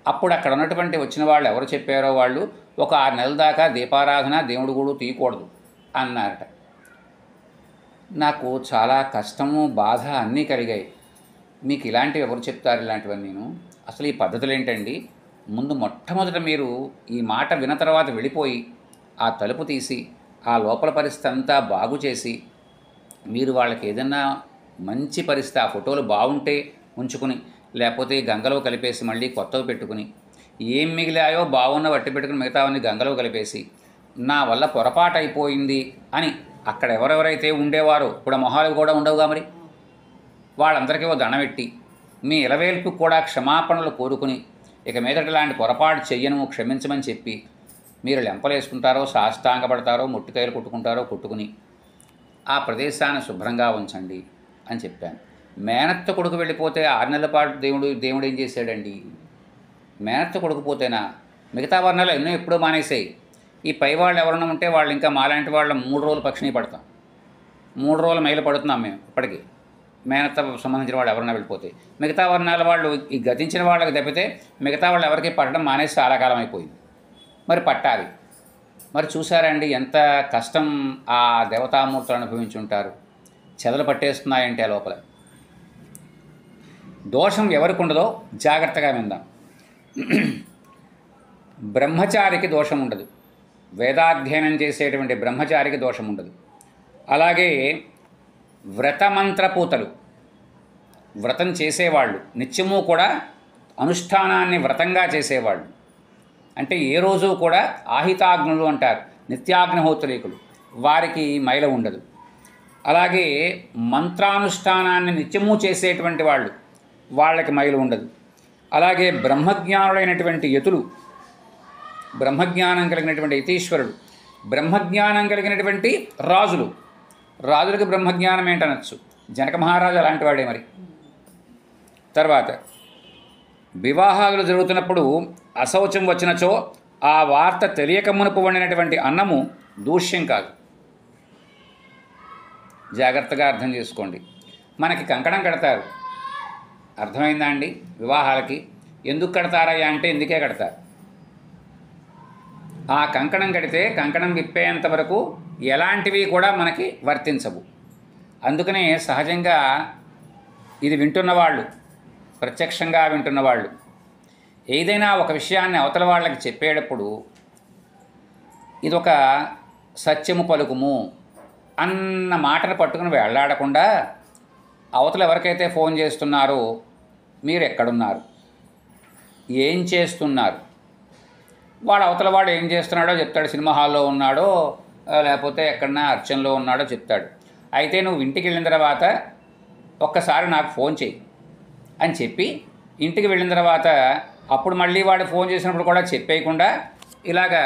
అప్పుడు అక్కడ ఉన్నటువంటి వచ్చిన వాళ్ళు ఎవరు చెప్పారో వాళ్ళు ఒక 6 నెలల దాకా దీపారాధన, దేవుడి గూడు తీయకూడదు అన్నారట. నాకు చాలా కష్టము, బాధ అన్నీ కలిగాయి. మీకు ఇలాంటివి ఎవరు చెప్తారు ఇలాంటివన్నీ? నేను అసలు ఈ పద్ధతులు ఏంటండి? ముందు మొట్టమొదట మీరు ఈ మాట విన్న తర్వాత వెళ్ళిపోయి ఆ తలుపు తీసి ఆ లోపల పరిస్థితి అంతా బాగు చేసి, మీరు వాళ్ళకి ఏదన్నా మంచి పరిస్థితి, ఆ ఫోటోలు బాగుంటే ఉంచుకుని, లేకపోతే గంగలో కలిపేసి మళ్ళీ కొత్తవి పెట్టుకుని, ఏం మిగిలాయో బాగున్న వట్టి పెట్టుకుని మిగతావన్నీ గంగలో కలిపేసి, నా వల్ల పొరపాటు అయిపోయింది అని అక్కడ ఎవరెవరైతే ఉండేవారో, ఇప్పుడు ఆ మొహాలు కూడా ఉండవుగా, మరి వాళ్ళందరికీ ఓ దండం పెట్టి మీ ఇలవేల్పుకు కూడా క్షమాపణలు కోరుకుని, ఇక మీదట ఇలాంటి పొరపాటు చెయ్యను, క్షమించమని చెప్పి మీరు లెంపలేసుకుంటారో, సాష్టాంగపడతారో, ముట్టికాయలు కొట్టుకుంటారో కొట్టుకుని ఆ ప్రదేశాన్ని శుభ్రంగా ఉంచండి అని చెప్పాను. మేనత్త కొడుకు వెళ్ళిపోతే 6 నెలల పాటు దేవుడు ఏం చేశాడండి? మేనత్త కొడుకు పోతేనా? మిగతా వర్ణాలు ఎప్పుడో మానేసాయి. ఈ పై వాళ్ళు ఎవరైనా ఉంటే వాళ్ళు ఇంకా మాలాంటి వాళ్ళ 3 రోజులు పక్షిని పడతాం, 3 రోజుల మైలు పడుతున్నాం మేము ఇప్పటికీ. మేనత్త సంబంధించిన వాళ్ళు ఎవరైనా వెళ్ళిపోతే మిగతా వర్ణాల వాళ్ళు ఈ గతించిన వాళ్ళకి తప్పితే మిగతా వాళ్ళు ఎవరికి పట్టడం మానేసి చాలా కాలం అయిపోయింది. మరి పట్టాలి. మరి చూసారండి ఎంత కష్టం ఆ దేవతామూర్తులు అనుభవించి ఉంటారు. చెదలు పట్టేస్తున్నాయంటే ఆ లోపల. దోషం ఎవరికి ఉండదో జాగ్రత్తగా విందాం. బ్రహ్మచారికి దోషం ఉండదు, వేదాధ్యయనం చేసేటువంటి బ్రహ్మచారికి దోషం ఉండదు. అలాగే వ్రతమంత్రపూతలు, వ్రతం చేసేవాళ్ళు, నిత్యము కూడా అనుష్ఠానాన్ని వ్రతంగా చేసేవాళ్ళు, అంటే ఏ రోజు కూడా ఆహితాగ్నులు అంటారు, నిత్యాగ్నిహోత్రీకులు, వారికి మైల ఉండదు. అలాగే మంత్రానుష్ఠానాన్ని నిత్యము చేసేటువంటి వాళ్ళు, వాళ్ళకి మైలు ఉండదు. అలాగే బ్రహ్మజ్ఞానులైనటువంటి యతులు, బ్రహ్మజ్ఞానం కలిగినటువంటి యతీశ్వరుడు, బ్రహ్మజ్ఞానం కలిగినటువంటి రాజులకు బ్రహ్మజ్ఞానం ఏంటనొచ్చు. జనక మహారాజు అలాంటి వాడే మరి. తర్వాత వివాహాలు జరుగుతున్నప్పుడు అశౌచం వచ్చినచో ఆ వార్త తెలియక మునుపు వండినటువంటి అన్నము దూష్యం కాదు. జాగ్రత్తగా అర్థం చేసుకోండి. మనకి కంకణం కడతారు, అర్థమైందా అండి? వివాహాలకి ఎందుకు కడతారయ్యా అంటే ఎందుకే కడతారు. ఆ కంకణం కడితే కంకణం విప్పేంత వరకు ఎలాంటివి కూడా మనకి వర్తించవు. అందుకనే సహజంగా ఇది వింటున్నవాళ్ళు, ప్రత్యక్షంగా వింటున్నవాళ్ళు ఏదైనా ఒక విషయాన్ని అవతల వాళ్ళకి చెప్పేటప్పుడు ఇదొక సత్యము పలుకుము అన్న మాటను పట్టుకుని వెళ్ళాడకుండా అవతల ఎవరికైతే ఫోన్ చేస్తున్నారో మీరు ఎక్కడున్నారు, ఏం చేస్తున్నారు, వాడు అవతల వాడు ఏం చేస్తున్నాడో చెప్తాడు. సినిమా హాల్లో ఉన్నాడో లేకపోతే ఎక్కడన్నా అర్చనలో ఉన్నాడో చెప్తాడు. అయితే నువ్వు ఇంటికి వెళ్ళిన తర్వాత ఒక్కసారి నాకు ఫోన్ చేయి అని చెప్పి ఇంటికి వెళ్ళిన తర్వాత అప్పుడు మళ్ళీ వాడు ఫోన్ చేసినప్పుడు కూడా చెప్పేయకుండా ఇలాగా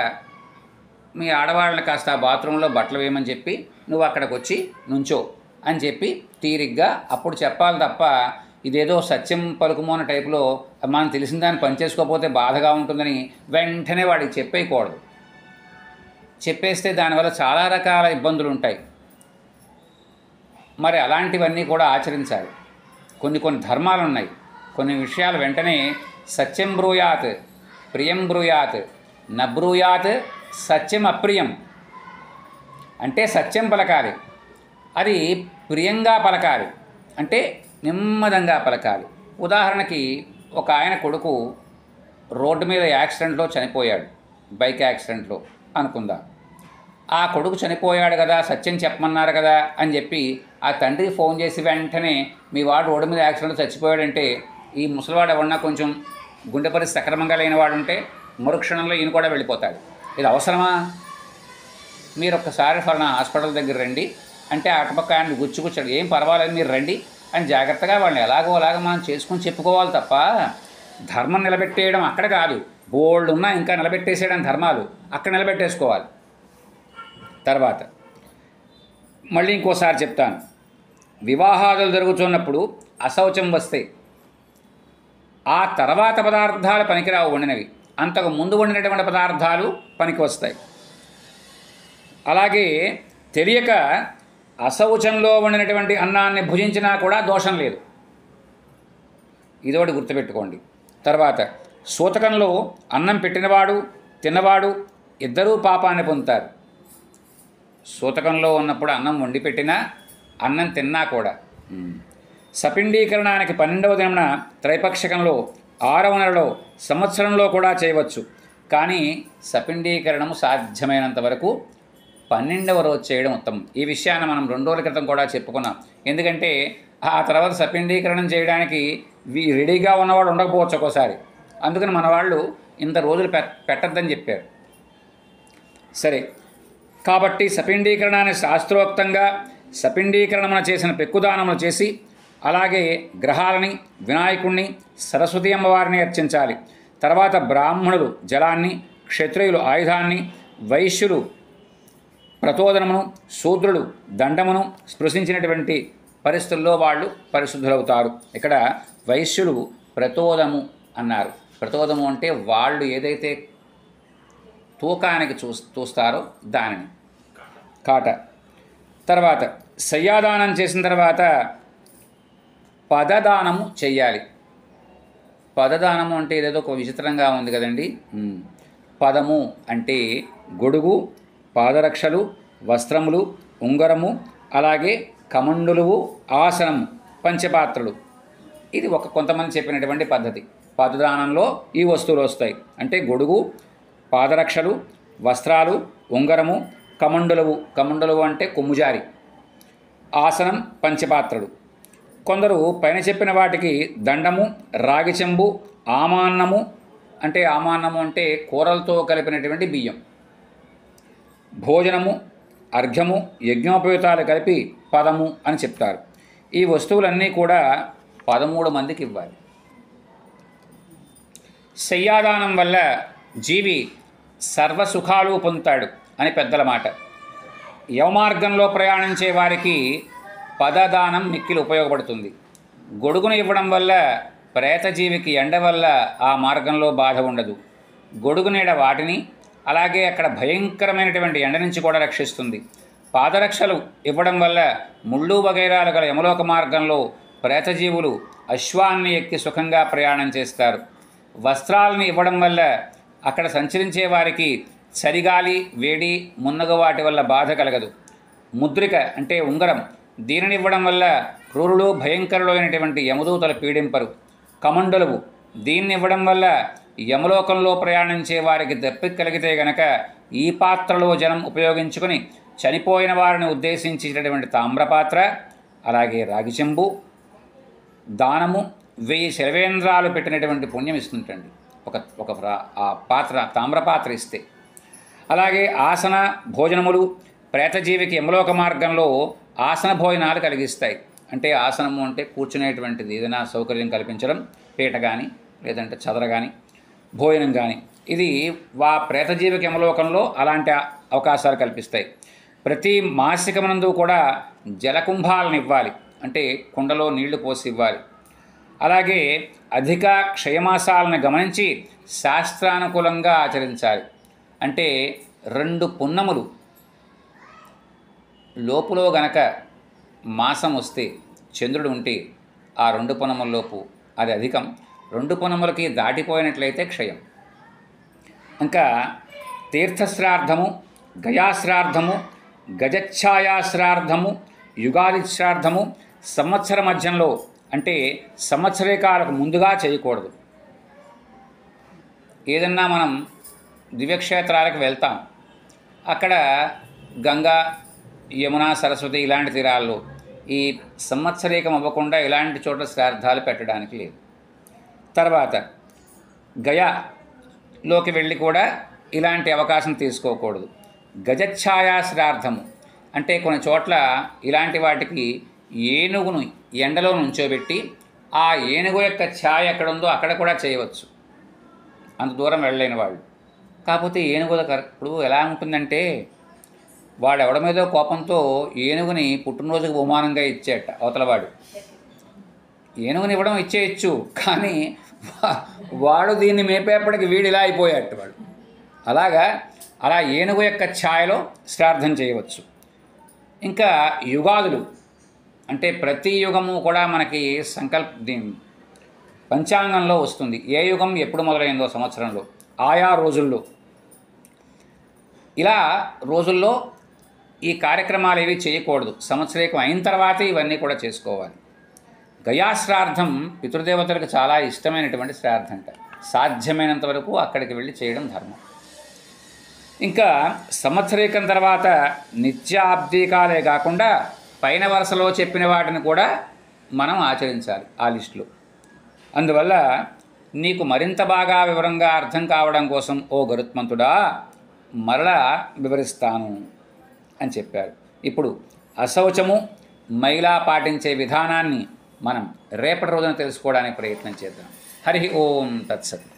మీ ఆడవాళ్ళని కాస్త బాత్రూంలో బట్టలు వేయమని చెప్పి నువ్వు అక్కడికి వచ్చి నుంచో అని చెప్పి తీరిగ్గా అప్పుడు చెప్పాలి తప్ప ఇదేదో సత్యం పలుకుమో అన్న టైపులో మనం తెలిసిన దాన్ని పనిచేసుకోకపోతే బాధగా ఉంటుందని వెంటనే వాడికి చెప్పేయకూడదు. చెప్పేస్తే దానివల్ల చాలా రకాల ఇబ్బందులు ఉంటాయి. మరి అలాంటివన్నీ కూడా ఆచరించాలి. కొన్ని ధర్మాలు ఉన్నాయి. కొన్ని విషయాలు వెంటనే సత్యం బ్రూయాత్ ప్రియం బ్రూయాత్ నబ్రూయాత్ సత్యం అప్రియం అంటే సత్యం పలకాలి, అది ప్రియంగా పలకాలి, అంటే నెమ్మదంగా పలకాలి. ఉదాహరణకి ఒక ఆయన కొడుకు రోడ్డు మీద యాక్సిడెంట్లో చనిపోయాడు, బైక్ యాక్సిడెంట్లో అనుకుందాం. ఆ కొడుకు చనిపోయాడు కదా, సత్యం చెప్పమన్నారు కదా అని చెప్పి ఆ తండ్రికి ఫోన్ చేసి వెంటనే మీ వాడు రోడ్డు మీద యాక్సిడెంట్లో చచ్చిపోయాడంటే ఈ ముసలివాడు ఎవరన్నా కొంచెం గుండె పరిస్థితి సక్రమంగా లేని వాడు ఉంటే మరుక్షణంలో ఈయన కూడా వెళ్ళిపోతాడు. ఇది అవసరమా? మీరు ఒక్కసారి ఫలానా హాస్పిటల్ దగ్గర రండి అంటే అటుపక్క ఆయన గుచ్చుకొచ్చాడు, ఏం పర్వాలేదు మీరు రండి అని జాగ్రత్తగా వాళ్ళని ఎలాగో అలాగ మనం చేసుకొని చెప్పుకోవాలి తప్ప ధర్మం నిలబెట్టేయడం అక్కడ కాదు. బోల్డ్ ఉన్నా ఇంకా నిలబెట్టేసేయడం ధర్మాలు అక్కడ నిలబెట్టేసుకోవాలి. తర్వాత మళ్ళీ ఇంకోసారి చెప్తాను, వివాహాదులు జరుగుతున్నప్పుడు అశౌచం వస్తే ఆ తర్వాత పదార్థాలు పనికిరావు వండినవి, అంతకు ముందు వండినటువంటి పదార్థాలు పనికి వస్తాయి. అలాగే తెలియక అశౌచంలో వండినటువంటి అన్నాన్ని భుజించినా కూడా దోషం లేదు. ఇదొకటి గుర్తుపెట్టుకోండి. తర్వాత సూతకంలో అన్నం పెట్టినవాడు తిన్నవాడు ఇద్దరూ పాపాన్ని పొందుతారు. సూతకంలో ఉన్నప్పుడు అన్నం వండి పెట్టినా అన్నం తిన్నా కూడా. సపిండీకరణానికి 12వ దినమున త్రైపక్షకంలో 6వ నెలలో సంవత్సరంలో కూడా చేయవచ్చు. కానీ సపిండీకరణము సాధ్యమైనంత వరకు 12వ రోజు చేయడం ఉత్తమం. ఈ విషయాన్ని మనం 2 రోజుల క్రితం కూడా చెప్పుకున్నాం. ఎందుకంటే ఆ తర్వాత సపిండీకరణం చేయడానికి రెడీగా ఉన్నవాడు ఉండకపోవచ్చు ఒక్కోసారి. అందుకని మన వాళ్ళు ఇంత రోజులు పెట్టద్దని చెప్పారు. సరే, కాబట్టి సపిండీకరణాన్ని శాస్త్రోక్తంగా సపిండీకరణమున చేసిన పెక్కుదానములు చేసి అలాగే గ్రహాలని వినాయకుణ్ణి సరస్వతి అమ్మవారిని అర్చించాలి. తర్వాత బ్రాహ్మణులు జలాన్ని, క్షత్రియులు ఆయుధాన్ని, వైశ్యులు ప్రతోదనమును, శూద్రులు దండమును స్పృశించినటువంటి పరిస్థితుల్లో వాళ్ళు పరిశుద్ధులవుతారు. ఇక్కడ వైశ్యులు ప్రతోదము అన్నారు. ప్రతోదము అంటే వాళ్ళు ఏదైతే తూకానికి చూస్తారో దానిని, కాట. తర్వాత శయ్యాదానం చేసిన తర్వాత పదదానము చెయ్యాలి. పదదానము అంటే ఏదేదో ఒక విచిత్రంగా ఉంది కదండి. పదము అంటే గొడుగు, పాదరక్షలు, వస్త్రములు, ఉంగరము, అలాగే కమండులువు, ఆసనము, పంచపాత్రలు. ఇది కొంతమంది చెప్పినటువంటి పద్ధతి. పదదానంలో ఈ వస్తువులు వస్తాయి. అంటే గొడుగు, పాదరక్షలు, వస్త్రాలు, ఉంగరము, కమండులువు. కమండులువు అంటే కొమ్ముజారి, ఆసనం, పంచపాత్రలు. కొందరు పైన చెప్పిన వాటికి దండము, రాగి చెంబు, ఆమాన్నము అంటే కూరలతో కలిపినటువంటి బియ్యం, భోజనము, అర్ఘ్యము, యజ్ఞోపయుతాలు కలిపి పదము అని చెప్తారు. ఈ వస్తువులన్నీ కూడా 13 మందికి ఇవ్వాలి. శయ్యాదానం వల్ల జీవి సర్వసుఖాలు పొందుతాడు అని పెద్దల మాట. యవమార్గంలో ప్రయాణించే వారికి పదదానం మిక్కిలి ఉపయోగపడుతుంది. గొడుగును ఇవ్వడం వల్ల ప్రేతజీవికి ఎండ వల్ల ఆ మార్గంలో బాధ ఉండదు. గొడుగు నీడ వాటిని, అలాగే అక్కడ భయంకరమైనటువంటి ఎండ నుంచి కూడా రక్షిస్తుంది. పాదరక్షలు ఇవ్వడం వల్ల ముళ్ళు వగైరాలు గల యమలోక మార్గంలో ప్రేతజీవులు అశ్వాన్ని ఎక్కి సుఖంగా ప్రయాణం చేస్తారు. వస్త్రాలను ఇవ్వడం వల్ల అక్కడ సంచరించే వారికి చలిగాలి, వేడి, మున్నగు వాటి వల్ల బాధ కలగదు. ముద్రిక అంటే ఉంగరం, దీనిని ఇవ్వడం వల్ల క్రూరులు, భయంకరులు అయినటువంటి యమదూతలు పీడింపరు. కమండలువు, దీన్ని ఇవ్వడం వల్ల యమలోకంలో ప్రయాణించే వారికి దప్పిక కలిగితే గనక ఈ పాత్రలో జనం ఉపయోగించుకొని చనిపోయిన వారిని ఉద్దేశించినటువంటి తామ్రపాత్ర, అలాగే రాగి చెంబు, దానము 1000 శరవేంద్రాలు పెట్టినటువంటి పుణ్యం ఇస్తుంటండి ఒక పాత్ర, తామ్రపాత్ర ఇస్తే. అలాగే ఆసన భోజనములు ప్రేతజీవికి యమలోక మార్గంలో ఆసన భోజనాలు కలిగిస్తాయి. అంటే ఆసనము అంటే కూర్చునేటువంటిది, ఏదైనా సౌకర్యం కల్పించడం, పీట కానీ లేదంటే చదర కానీ, భోజనం కానీ. ఇది ప్రేతజీవికి యమలోకంలో అలాంటి అవకాశాలు కల్పిస్తాయి. ప్రతి మాసికమునందు కూడా జలకుంభాలను ఇవ్వాలి, అంటే కుండలో నీళ్లు పోసి ఇవ్వాలి. అలాగే అధిక క్షయమాసాలను గమనించి శాస్త్రానుకూలంగా ఆచరించాలి. అంటే 2 పున్నములు లోపులో గనక మాసం వస్తే, చంద్రుడు ఉంటే ఆ 2 పున్నములలోపు అది అధికం, 2 పున్నములకి దాటిపోయినట్లయితే క్షయం. ఇంకా తీర్థశ్రాద్ధము, గయాశ్రాద్ధము, గజఛాయాశ్రాద్ధము, యుగాది శ్రాద్ధము సంవత్సర మధ్యంలో అంటే సంవత్సరీకాలకు ముందుగా చేయకూడదు. ఏదన్నా మనం దివ్యక్షేత్రాలకు వెళ్తాం, అక్కడ గంగా, యమున, సరస్వతి ఇలాంటి తీరాల్లో ఈ సంవత్సరీకం అవ్వకుండా ఇలాంటి చోట్ల శ్రాద్ధాలు పెట్టడానికి లేదు. తర్వాత గయాలోకి వెళ్ళి కూడా ఇలాంటి అవకాశం తీసుకోకూడదు. గజఛాయా శ్రాద్ధము అంటే కొన్ని చోట్ల ఇలాంటి వాటికి ఏనుగును ఎండలో నుంచోబెట్టి ఆ ఏనుగు యొక్క ఛాయ ఎక్కడ ఉందో అక్కడ కూడా చేయవచ్చు, అంత దూరం వెళ్ళలేని వాళ్ళు. కాకపోతే ఏనుగు ఇప్పుడు ఎలా ఉంటుందంటే, వాడు ఎవడ మీదో కోపంతో ఏనుగుని పుట్టినరోజుకు బహుమానంగా ఇచ్చేట అవతలవాడు. ఏనుగుని ఇవ్వడం ఇచ్చేయచ్చు, కానీ వాడు దీన్ని మేపేపటికి వీడు ఇలా అయిపోయాడు వాడు. అలా ఏనుగు యొక్క ఛాయలో శ్రాద్ధం చేయవచ్చు. ఇంకా యుగాదులు అంటే ప్రతి యుగము కూడా మనకి పంచాంగంలో వస్తుంది. ఏ యుగం ఎప్పుడు మొదలైందో సంవత్సరంలో, ఆయా రోజుల్లో. ఇలా రోజుల్లో ఈ కార్యక్రమాలు ఏవి చేయకూడదు. సంవత్సరీకం అయిన తర్వాతే ఇవన్నీ కూడా చేసుకోవాలి. గయాశ్రాద్ధం పితృదేవతలకు చాలా ఇష్టమైనటువంటి శ్రాద్ధం అంట. సాధ్యమైనంత వరకు అక్కడికి వెళ్ళి చేయడం ధర్మం. ఇంకా సంవత్సరీకం తర్వాత నిత్యాబ్దీకాలే కాకుండా పైన వరుసలో చెప్పిన వాటిని కూడా మనం ఆచరించాలి ఆ లిస్టులో. అందువల్ల నీకు మరింత బాగా వివరంగా అర్థం కావడం కోసం ఓ గరుత్మంతుడా మరలా వివరిస్తాను అని చెప్పారు. ఇప్పుడు అశౌచము, మైలా పాటించే విధానాన్ని మనం రేపటి రోజున తెలుసుకోవడానికి ప్రయత్నం చేద్దాం. హరి ఓం తత్సత్.